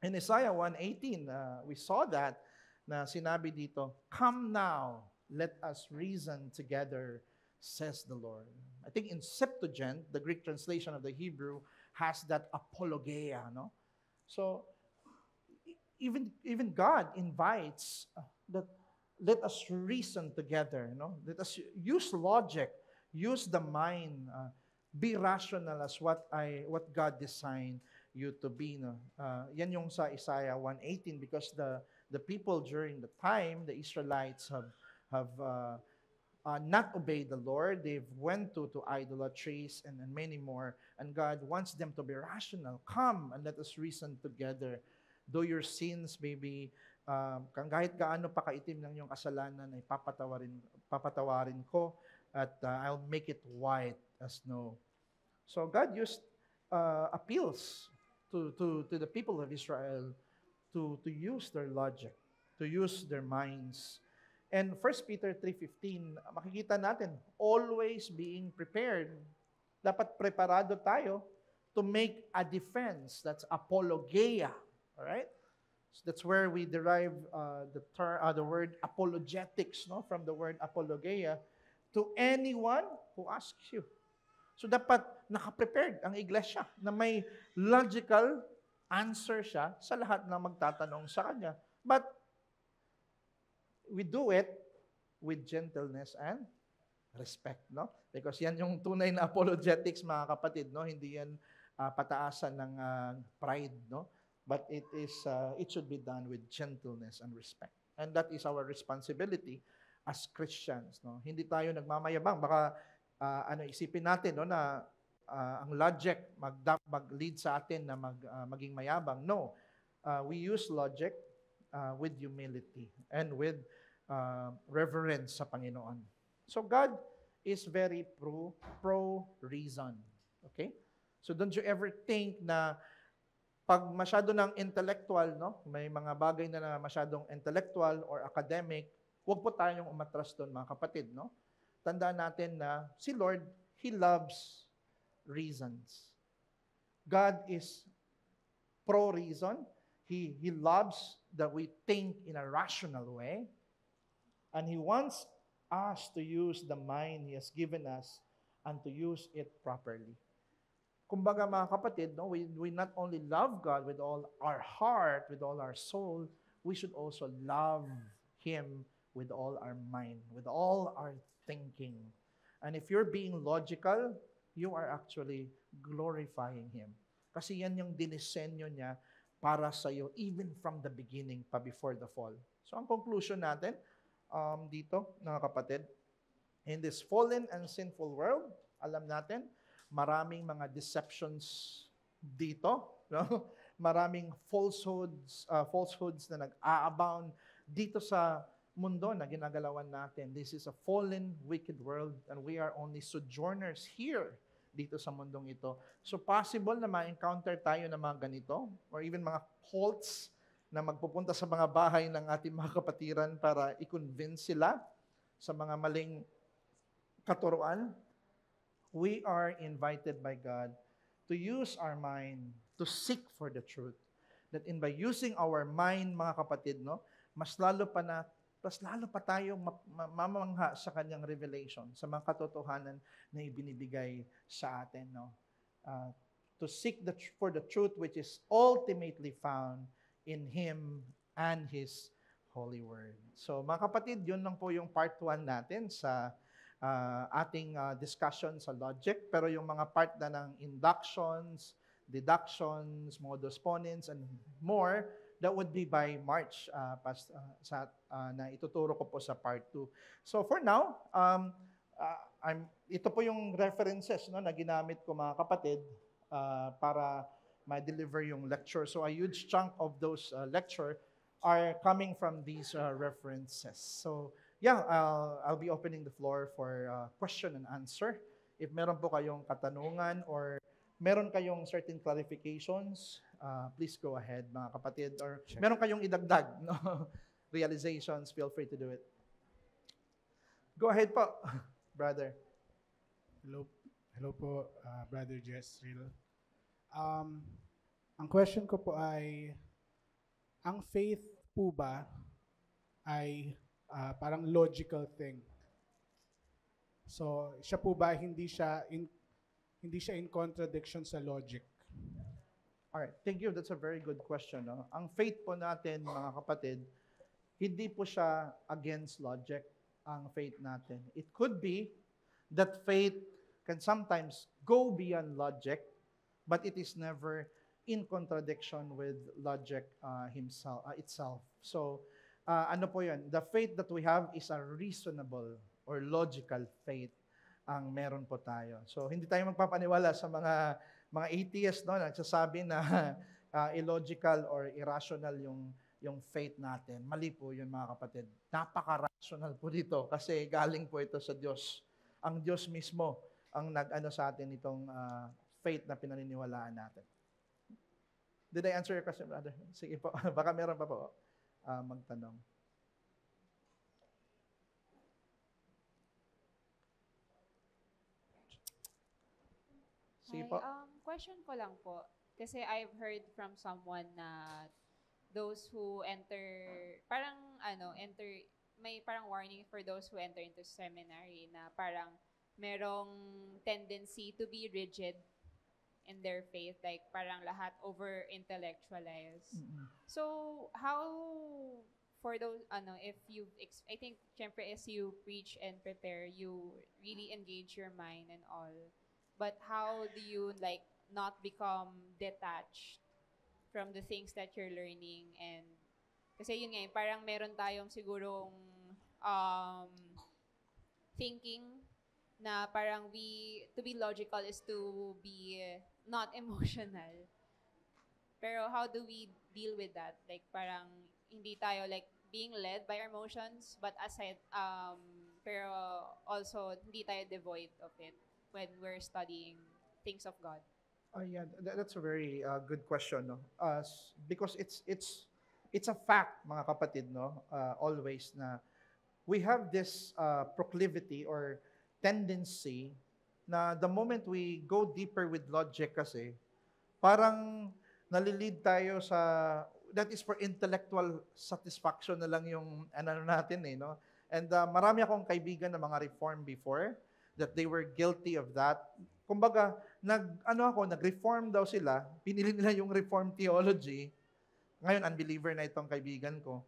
In Isaiah 1:18, we saw that na sinabi dito, "Come now, let us reason together, says the Lord." I think in Septuagint, the Greek translation of the Hebrew, has that apologia, no? So, even God invites that let us reason together, no? Let us use logic, use the mind, be rational as what God designed you to be, no? Yan yung sa Isaiah 1:18, because the people during the time, the Israelites have not obeyed the Lord. They've went to idolatries and many more. And God wants them to be rational. Come and let us reason together. Though your sins maybe, kahit gaano pa kaitim ng iyong kasalanan, ay papatawarin ko at I'll make it white as snow. So God used appeals to the people of Israel to use their logic, to use their minds. And 1 Peter 3:15, makikita natin, always being prepared. Dapat preparado tayo to make a defense. That's apologia. All right? So that's where we derive the word apologetics, no, from the word apologia, to anyone who asks you. So dapat naka-prepared ang iglesia na may logical answer siya sa lahat na magtatanong sa kanya. But we do it with gentleness and respect, no? Because yan yung tunay na apologetics, mga kapatid, no? Hindi yan pataasan ng pride, no? But it should be done with gentleness and respect. And that is our responsibility as Christians, no? Hindi tayo nagmamayabang. Baka isipin natin, no, na ang logic mag-lead sa atin na maging mayabang. No. We use logic with humility and with reverence sa Panginoon. So God is very pro-reason. Okay? So don't you ever think na pag masyado ng intellectual, no? May mga bagay na masyadong intellectual or academic, huwag po tayong umatras doon, mga kapatid, no? Tandaan natin na si Lord, He loves reasons. God is pro-reason. He loves that we think in a rational way. And He wants us to use the mind He has given us and to use it properly. Kumbaga mga kapatid, no, we not only love God with all our heart, with all our soul, we should also love Him with all our mind, with all our thinking. And if you're being logical, you are actually glorifying Him. Kasi yan yung dinisenyo niya para sa iyo, even from the beginning, pa before the fall. So ang conclusion natin dito, mga kapatid, in this fallen and sinful world, alam natin, maraming mga deceptions dito, no? Maraming falsehoods na nag-aabound dito sa mundo na ginagalawan natin. This is a fallen, wicked world and we are only sojourners here dito sa mundong ito. So possible na ma-encounter tayo ng mga ganito or even mga cults na magpupunta sa mga bahay ng ating mga kapatiran para i-convince sila sa mga maling katuruan. We are invited by God to use our mind to seek for the truth. That by using our mind, mga kapatid, no, mas lalo pa tayong mamangha sa kanyang revelation, sa mga katotohanan na ibinibigay sa atin, no. To seek for the truth which is ultimately found in Him and His holy word. So, mga kapatid, yun lang po yung part 1 natin sa ating discussion sa logic, pero yung mga part na ng inductions, deductions, modus ponens, and more, that would be by March na ituturo ko po sa part 2. So for now, ito po yung references, no, na ginamit ko, mga kapatid, para ma-deliver yung lecture. So a huge chunk of those lecture are coming from these references. So yeah, I'll be opening the floor for question and answer. If meron po kayong katanungan or meron kayong certain clarifications, please go ahead, mga kapatid. Or meron kayong idagdag, no? Realizations, feel free to do it. Go ahead po, brother. Hello po, Brother Jezreel. Ang question ko po ay, ang faith po ba ay parang logical thing? So, siya po ba hindi siya in contradiction sa logic? Alright, thank you. That's a very good question. No? Ang faith po natin, mga kapatid, hindi po siya against logic, ang faith natin. It could be that faith can sometimes go beyond logic, but it is never in contradiction with logic itself. So, ano po yun? The faith that we have is a reasonable or logical faith ang meron po tayo. So, hindi tayo magpapaniwala sa mga atheists, no, nagsasabi na illogical or irrational yung faith natin. Mali po yun, mga kapatid. Napaka-rational po dito kasi galing po ito sa Diyos. Ang Diyos mismo ang nag-ano sa atin itong faith na pinaniniwalaan natin. Did I answer your question, brother? Sige po. Baka meron pa po magtanong. Sige po. Question ko lang po. Kasi I've heard from someone na those who may parang warning for those who enter into seminary na parang merong tendency to be rigid in their faith, like parang lahat over-intellectualize. Mm-hmm. So, how for those, if I think, syempre, as you preach and prepare, you really engage your mind and all. But how do you, like, not become detached from the things that you're learning? And, kasi yun nga, parang meron tayong sigurong thinking na parang to be logical is to be not emotional. Pero how do we deal with that? Like parang hindi tayo like being led by our emotions, but aside, pero also hindi tayo devoid of it when we're studying things of God. Yeah, that's a very good question, no? Because it's a fact, mga kapatid, no? Always na we have this proclivity or tendency na the moment we go deeper with logic kasi, parang nalilid tayo sa, that is for intellectual satisfaction na lang yung ano natin no? And marami akong kaibigan na mga reform before, that they were guilty of that. Kumbaga, nag-reform daw sila, pinili nila yung reform theology. Ngayon, unbeliever na itong kaibigan ko.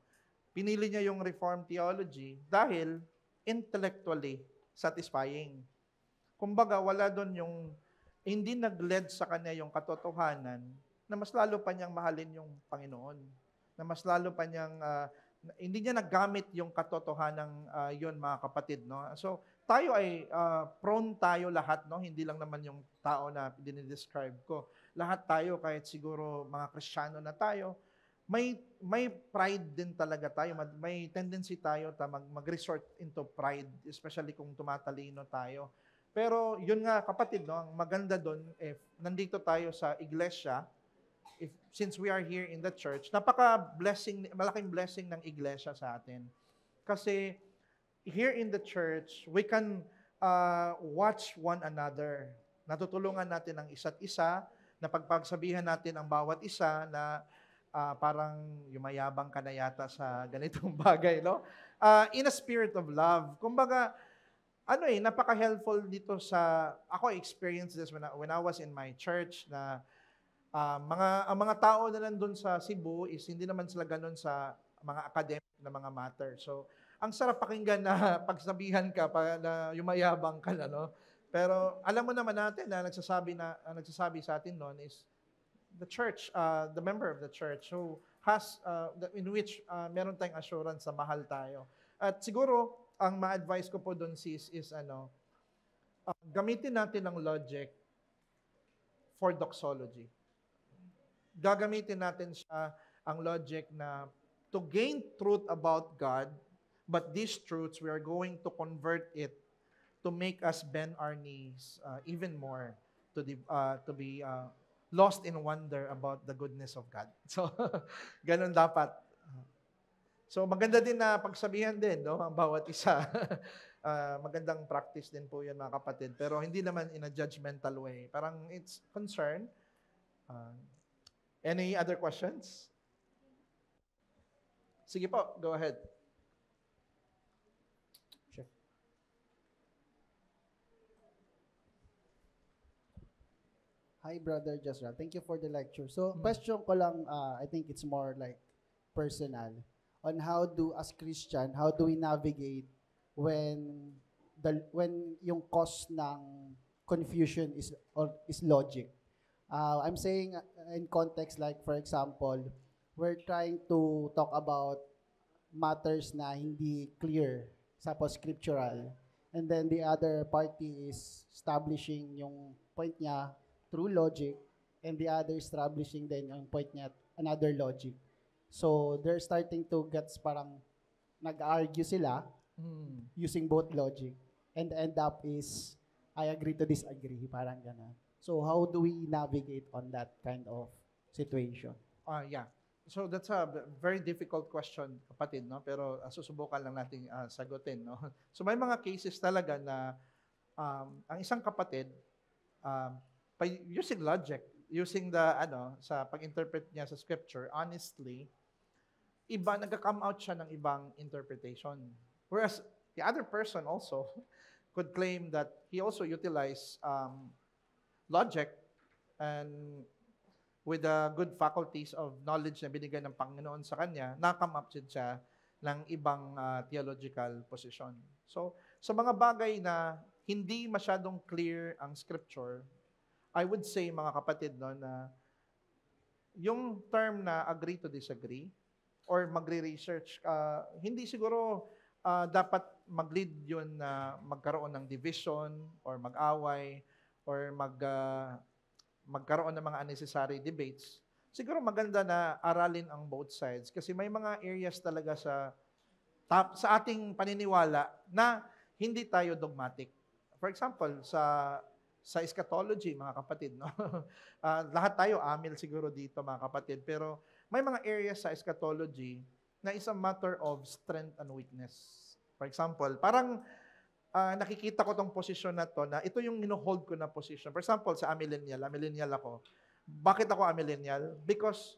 Pinili niya yung reform theology dahil intellectually satisfying. Kumbaga, wala doon yung, hindi nag-led sa kanya yung katotohanan na mas lalo pa niyang mahalin yung Panginoon. Na mas lalo pa niyang, hindi niya naggamit yung katotohanan yun, mga kapatid. No? So, tayo ay prone tayo lahat, no? Hindi lang naman yung tao na dinidescribe ko. Lahat tayo, kahit siguro mga Kristiyano na tayo, may pride din talaga tayo. May tendency tayo mag-resort into pride, especially kung tumatalino tayo. Pero yun nga kapatid, no, ang maganda doon, if nandito tayo sa iglesia, since we are here in the church, malaking blessing ng iglesia sa atin. Kasi here in the church, we can watch one another. Natutulungan natin ang isa't isa, na pagpagsabihan natin ang bawat isa na parang yumayabang ka na yata sa ganitong bagay, no? In a spirit of love. Kumbaga, napaka-helpful dito ako experienced this when I was in my church na ang mga tao na nandun sa Cebu is hindi naman sila ganun sa mga academic na mga matter. So, ang sarap pakinggan na pagsabihan ka na yumayabang ka na, no? Pero alam mo naman natin na nagsasabi sa atin noon is the church, the member of the church who has, in which meron tayong assurance na mahal tayo. At siguro, ang ma-advise ko po doon sis is gamitin natin ang logic for doxology. Gagamitin natin ang logic na to gain truth about God, but these truths, we are going to convert it to make us bend our knees even more to be lost in wonder about the goodness of God. So, ganun dapat. So, maganda din na pagsabihan din, no, ang bawat isa. Magandang practice din po yan, mga kapatid. Pero hindi naman in a judgmental way. Parang it's concern. Any other questions? Sige po, go ahead. Sure. Hi, Brother Josra. Thank you for the lecture. So, question ko lang, I think it's more like personal, on how as Christian, how do we navigate when yung cause ng confusion is logic. I'm saying in context like, for example, we're trying to talk about matters na hindi clear, suppose scriptural, and then the other party is establishing yung point niya through logic, and the other establishing then yung point niya another logic. So they're starting to parang nag-argue sila using both logic, and the end up is I agree to disagree, parang gano'n. So how do we navigate on that kind of situation? Yeah. So that's a very difficult question, kapatid, no? Pero susubukan lang nating sagutin, no? So may mga cases talaga na ang isang kapatid using logic, using sa pag-interpret niya sa scripture, honestly, nagka-come out siya ng ibang interpretation. Whereas the other person also could claim that he also utilized logic and with the good faculties of knowledge na binigay ng Panginoon sa kanya, na-come up siya ng ibang theological position. So, sa mga bagay na hindi masyadong clear ang scripture, I would say, mga kapatid, no, na yung term na agree to disagree or magre-research, hindi siguro dapat mag-lead yun na magkaroon ng division or mag-away or magkaroon ng mga unnecessary debates. Siguro maganda na aralin ang both sides kasi may mga areas talaga sa ating paniniwala na hindi tayo dogmatic. For example, sa eschatology, mga kapatid, no? Lahat tayo amil siguro dito, mga kapatid, pero may mga areas sa eschatology na is a matter of strength and weakness. For example, parang nakikita ko tong posisyon na to, na ito yung ino-hold ko na position. For example, sa amillennial ako. Bakit ako amillennial? Because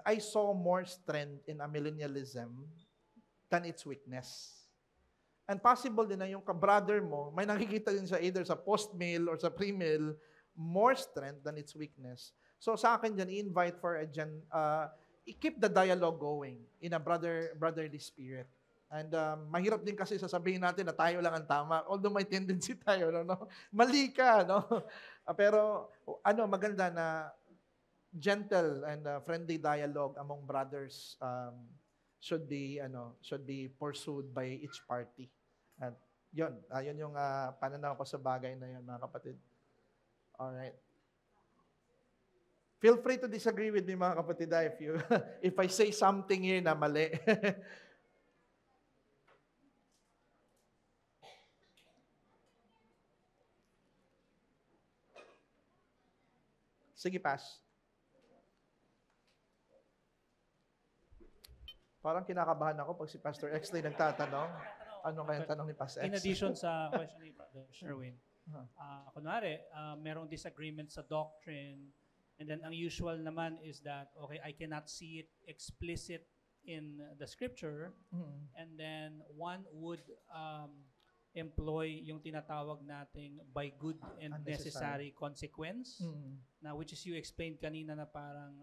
I saw more strength in amillennialism than its weakness. And possible din na yung ka-brother mo, may nakikita din siya either sa post-mill or sa pre-mill, more strength than its weakness. So sa akin dyan, i-invite for keep the dialogue going in a brotherly spirit. And mahirap din kasi sasabihin natin na tayo lang ang tama. Although may tendency tayo, no? Mali ka, no? Pero maganda na gentle and friendly dialogue among brothers should be pursued by each party. At yun yung pananaw ko sa bagay na yun, mga kapatid. All right. Feel free to disagree with me, mga kapatid, if I say something here na mali. Sige, pass. Parang kinakabahan ako pag si Pastor Exley nagtatanong. Ano kaya tanong ni Pastor X? In addition sa question ni Brother Sherwin, kunwari, merong disagreement sa doctrine, and then ang usual naman is that, okay, I cannot see it explicit in the scripture, and then one would employ yung tinatawag nating by good and necessary consequence, na which is you explained kanina na parang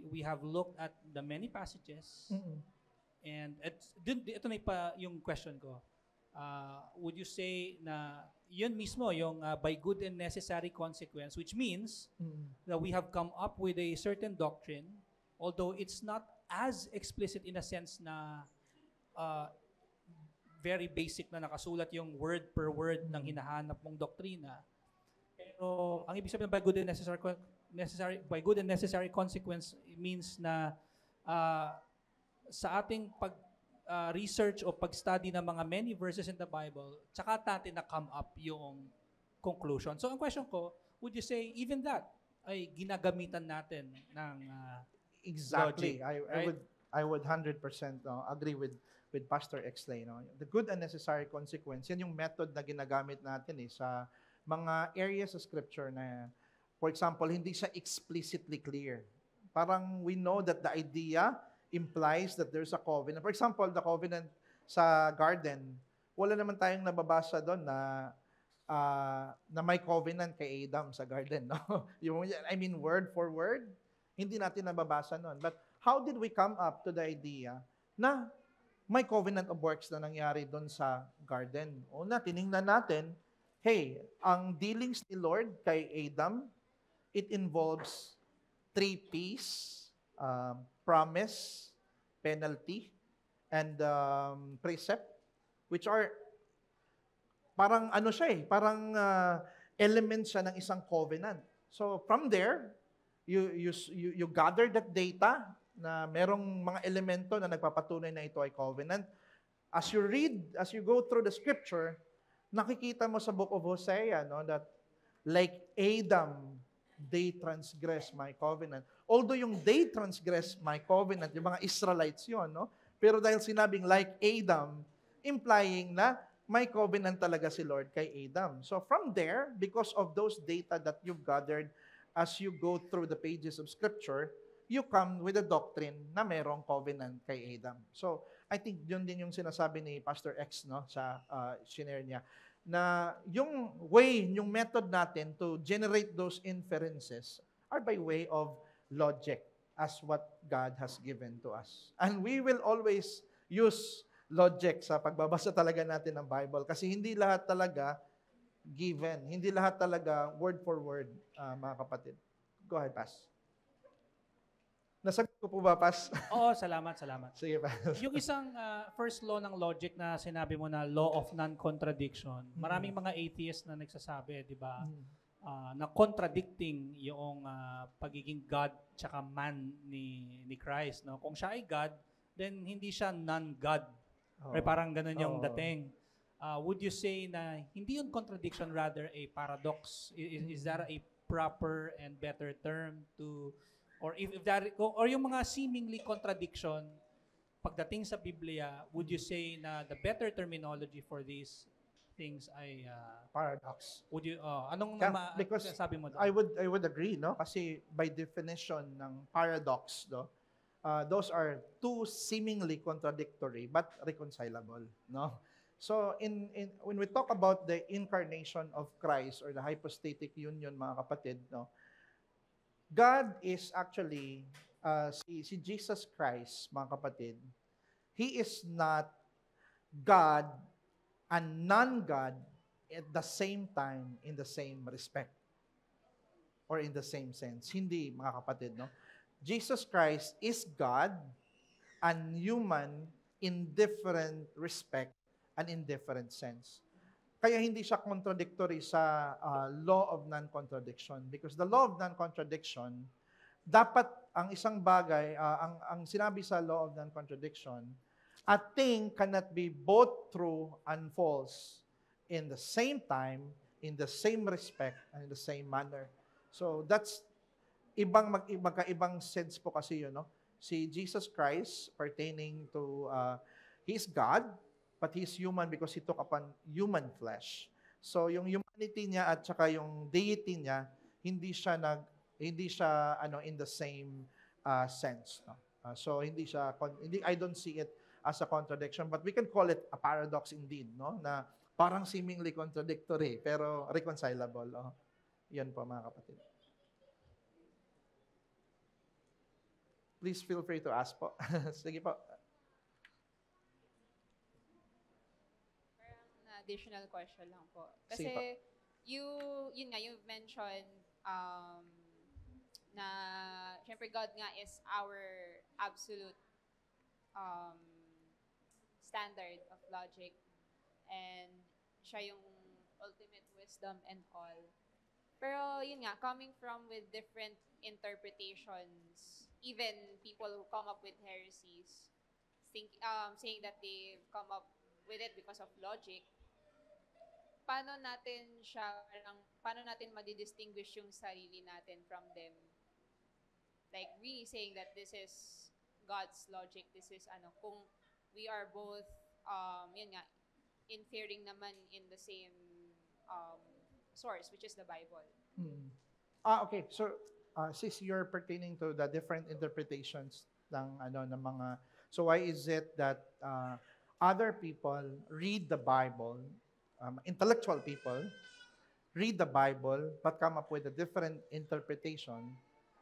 we have looked at the many passages, and ito na yung question ko. Would you say na yun mismo yung by good and necessary consequence, which means that we have come up with a certain doctrine, although it's not as explicit in a sense na very basic na nakasulat yung word per word ng hinahanap mong doktrina. Pero ang ibig sabihin by good and necessary consequence means na sa ating research o pag-study ng mga many verses in the Bible, tsaka natin na come up yung conclusion. So ang question ko, would you say even that ay ginagamitan natin ng exactly. Logic, I would 100% agree with Pastor Exley. The good and necessary consequence, yan yung method na ginagamit natin sa mga areas sa scripture na, for example, hindi siya explicitly clear. Parang we know that the idea implies that there's a covenant. For example, the covenant sa garden, wala naman tayong nababasa doon na may covenant kay Adam sa garden. No? Word for word, hindi natin nababasa noon. But how did we come up to the idea na may covenant of works na nangyari doon sa garden? Una, tiningnan natin, hey, ang dealings ni Lord kay Adam, it involves 3 P's, promise, penalty, and precept, which are parang parang elements siya ng isang covenant. So from there, you gather that data na merong mga elemento na nagpapatunay na ito ay covenant. As you go through the scripture, nakikita mo sa book of Hosea, that like Adam, they transgress my covenant. Although yung they transgress my covenant, yung mga Israelites yun, pero dahil sinabing like Adam, implying na may covenant talaga si Lord kay Adam. So from there, because of those data that you've gathered as you go through the pages of Scripture, you come with a doctrine na merong covenant kay Adam. So I think yun din yung sinasabi ni Pastor X sa share niya, na yung method natin to generate those inferences are by way of logic as what God has given to us. And we will always use logic sa pagbabasa talaga natin ng Bible kasi hindi lahat talaga given, hindi lahat talaga word for word, mga kapatid. Go ahead, Pas. Nasagot ko po ba, Pas? Oo, salamat. Sige, Pas. Yung isang first law ng logic na sinabi mo na law of non-contradiction, maraming mga atheists na nagsasabi, di ba, na contradicting yung pagiging God tsaka man ni Christ. No? Kung siya ay God, then hindi siya non-God. Parang ganun yung dating. Would you say na hindi yung contradiction, rather a paradox? Is that a proper and better term to... Or yung mga seemingly contradiction pagdating sa Biblia, would you say na the better terminology for this things ay Paradox. would you anong Because sabi mo doon? I would agree, no? Kasi by definition ng paradox, no? Those are two seemingly contradictory but reconcilable, no? So in when we talk about the incarnation of Christ or the hypostatic union, mga kapatid, no? God is actually si Jesus Christ, mga kapatid. He is not God and non-God at the same time in the same respect or in the same sense. Hindi, mga kapatid, no? Jesus Christ is God and human in different respect and in different sense. Kaya hindi siya contradictory sa law of non-contradiction because the law of non-contradiction, dapat ang isang bagay, ang sinabi sa law of non-contradiction, a thing cannot be both true and false in the same time, in the same respect, and in the same manner. So that's magkaibang sense po kasi yun, no? Si Jesus Christ pertaining to, He is God, but He is human because He took upon human flesh. So yung humanity niya at saka yung deity niya, hindi siya in the same sense, no? So I don't see it as a contradiction, but we can call it a paradox indeed, no? Na parang seemingly contradictory pero reconcilable. Oh. Yan po, mga kapatid. Please feel free to ask po. Sige po. Parang na additional question lang po. Sige po. Kasi yun nga, you mentioned na syempre God nga is our absolute standard of logic and siya yung ultimate wisdom and all. Pero yun nga, coming from with different interpretations, even people who come up with heresies, saying that they've come up with it because of logic, paano natin madidistinguish yung sarili natin from them? Like really saying that this is God's logic, this is kung we are both, yun nga, inferring naman in the same source, which is the Bible. Okay. So, since you're pertaining to the different interpretations ng mga, so why is it that other people read the Bible, intellectual people read the Bible but come up with a different interpretation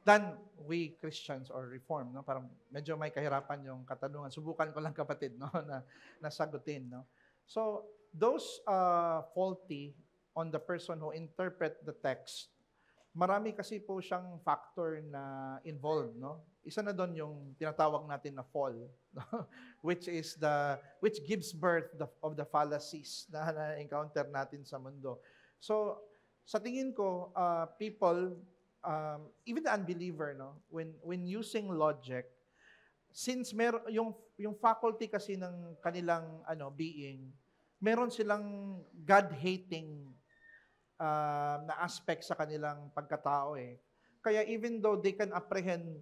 than we Christians or Reformed, no? Parang medyo may kahirapan yung katanungan. Subukan ko lang, kapatid, no, na sagutin, no. So, those faulty on the person who interpret the text, marami kasi po siyang factor na involved, no? Isa na doon yung tinatawag natin na fall, no? which gives birth of the fallacies na encounter natin sa mundo. So, sa tingin ko, people, even the unbeliever, no, when using logic, since yung faculty kasi ng kanilang being, meron silang God-hating na aspect sa kanilang pagkatao eh. Kaya even though they can apprehend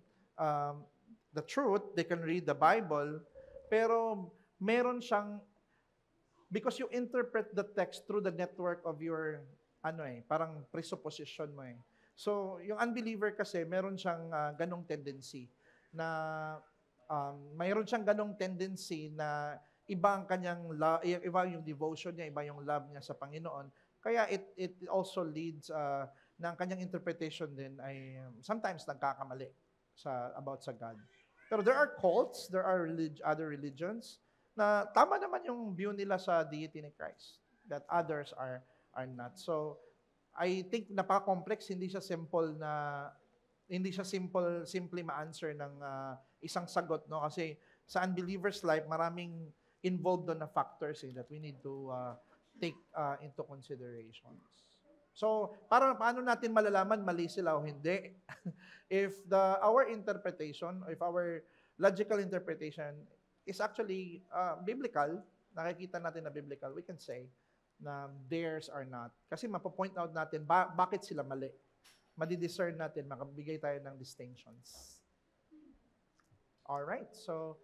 the truth, they can read the Bible, pero meron siyang, because you interpret the text through the network of your parang presupposition mo eh. So, yung unbeliever kasi meron siyang ganong tendency na mayroon siyang ganong tendency na iba ang kanyang iba yung devotion niya, iba yung love niya sa Panginoon. Kaya it also leads na ang kanyang interpretation din ay sometimes nagkakamali about sa God. Pero there are cults, there are other religions na tama naman yung view nila sa deity ni Christ that others are not. So I think napaka-complex, hindi siya simply ma-answer ng isang sagot, no? Kasi sa unbeliever's life, maraming involved doon na factors that we need to take into considerations. So, paano natin malalaman mali sila o hindi? If our interpretation, if our logical interpretation is actually biblical, nakikita natin na biblical, we can say na theirs are not. Kasi mapopoint out natin bakit sila mali. Madidiscern natin, makabigay tayo ng distinctions. Alright, so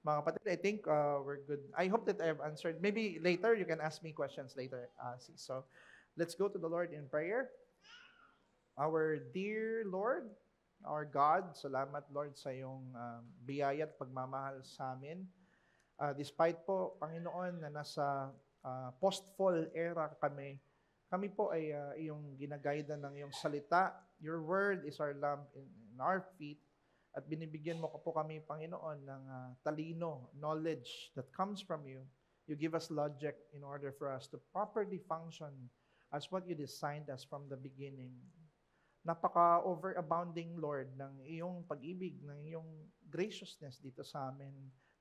Mga kapatid, I think we're good. I hope that I have answered. Maybe later, you can ask me questions later. So let's go to the Lord in prayer. Our dear Lord, our God, salamat Lord sa iyong biyaya at pagmamahal sa amin. Despite po, Panginoon, na nasa post-fall era kami po ay iyong ginagayda ng iyong salita. Your word is our lamp in our feet. At binibigyan mo po kami, Panginoon, ng talino, knowledge that comes from you. You give us logic in order for us to properly function as what you designed us from the beginning. Napaka-overabounding, Lord, ng iyong pag-ibig, ng iyong graciousness dito sa amin,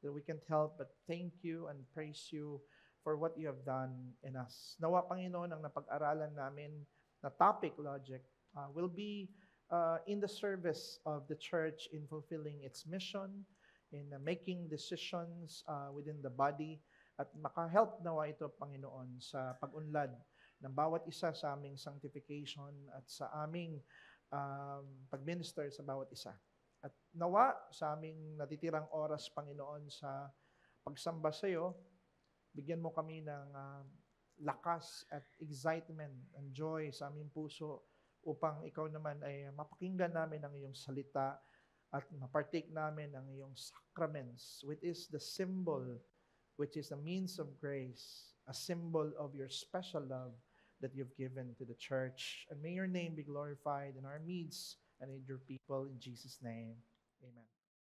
that we can't help but thank you and praise you for what you have done in us. Nawa, Panginoon, ang napag-aralan namin na topic, logic, will be in the service of the church in fulfilling its mission, in making decisions within the body, at makahelp nawa ito, Panginoon, sa pag-unlad ng bawat isa sa aming sanctification at sa aming pag-minister sa bawat isa. At nawa sa aming natitirang oras, Panginoon, sa pagsamba sa iyo, bigyan mo kami ng lakas at excitement and joy sa aming puso upang ikaw naman ay mapakinggan namin ang iyong salita at mapartake namin ang iyong sacraments, which is the symbol, which is a means of grace, a symbol of your special love that you've given to the church. And may your name be glorified in our midst and in your people. In Jesus' name, amen.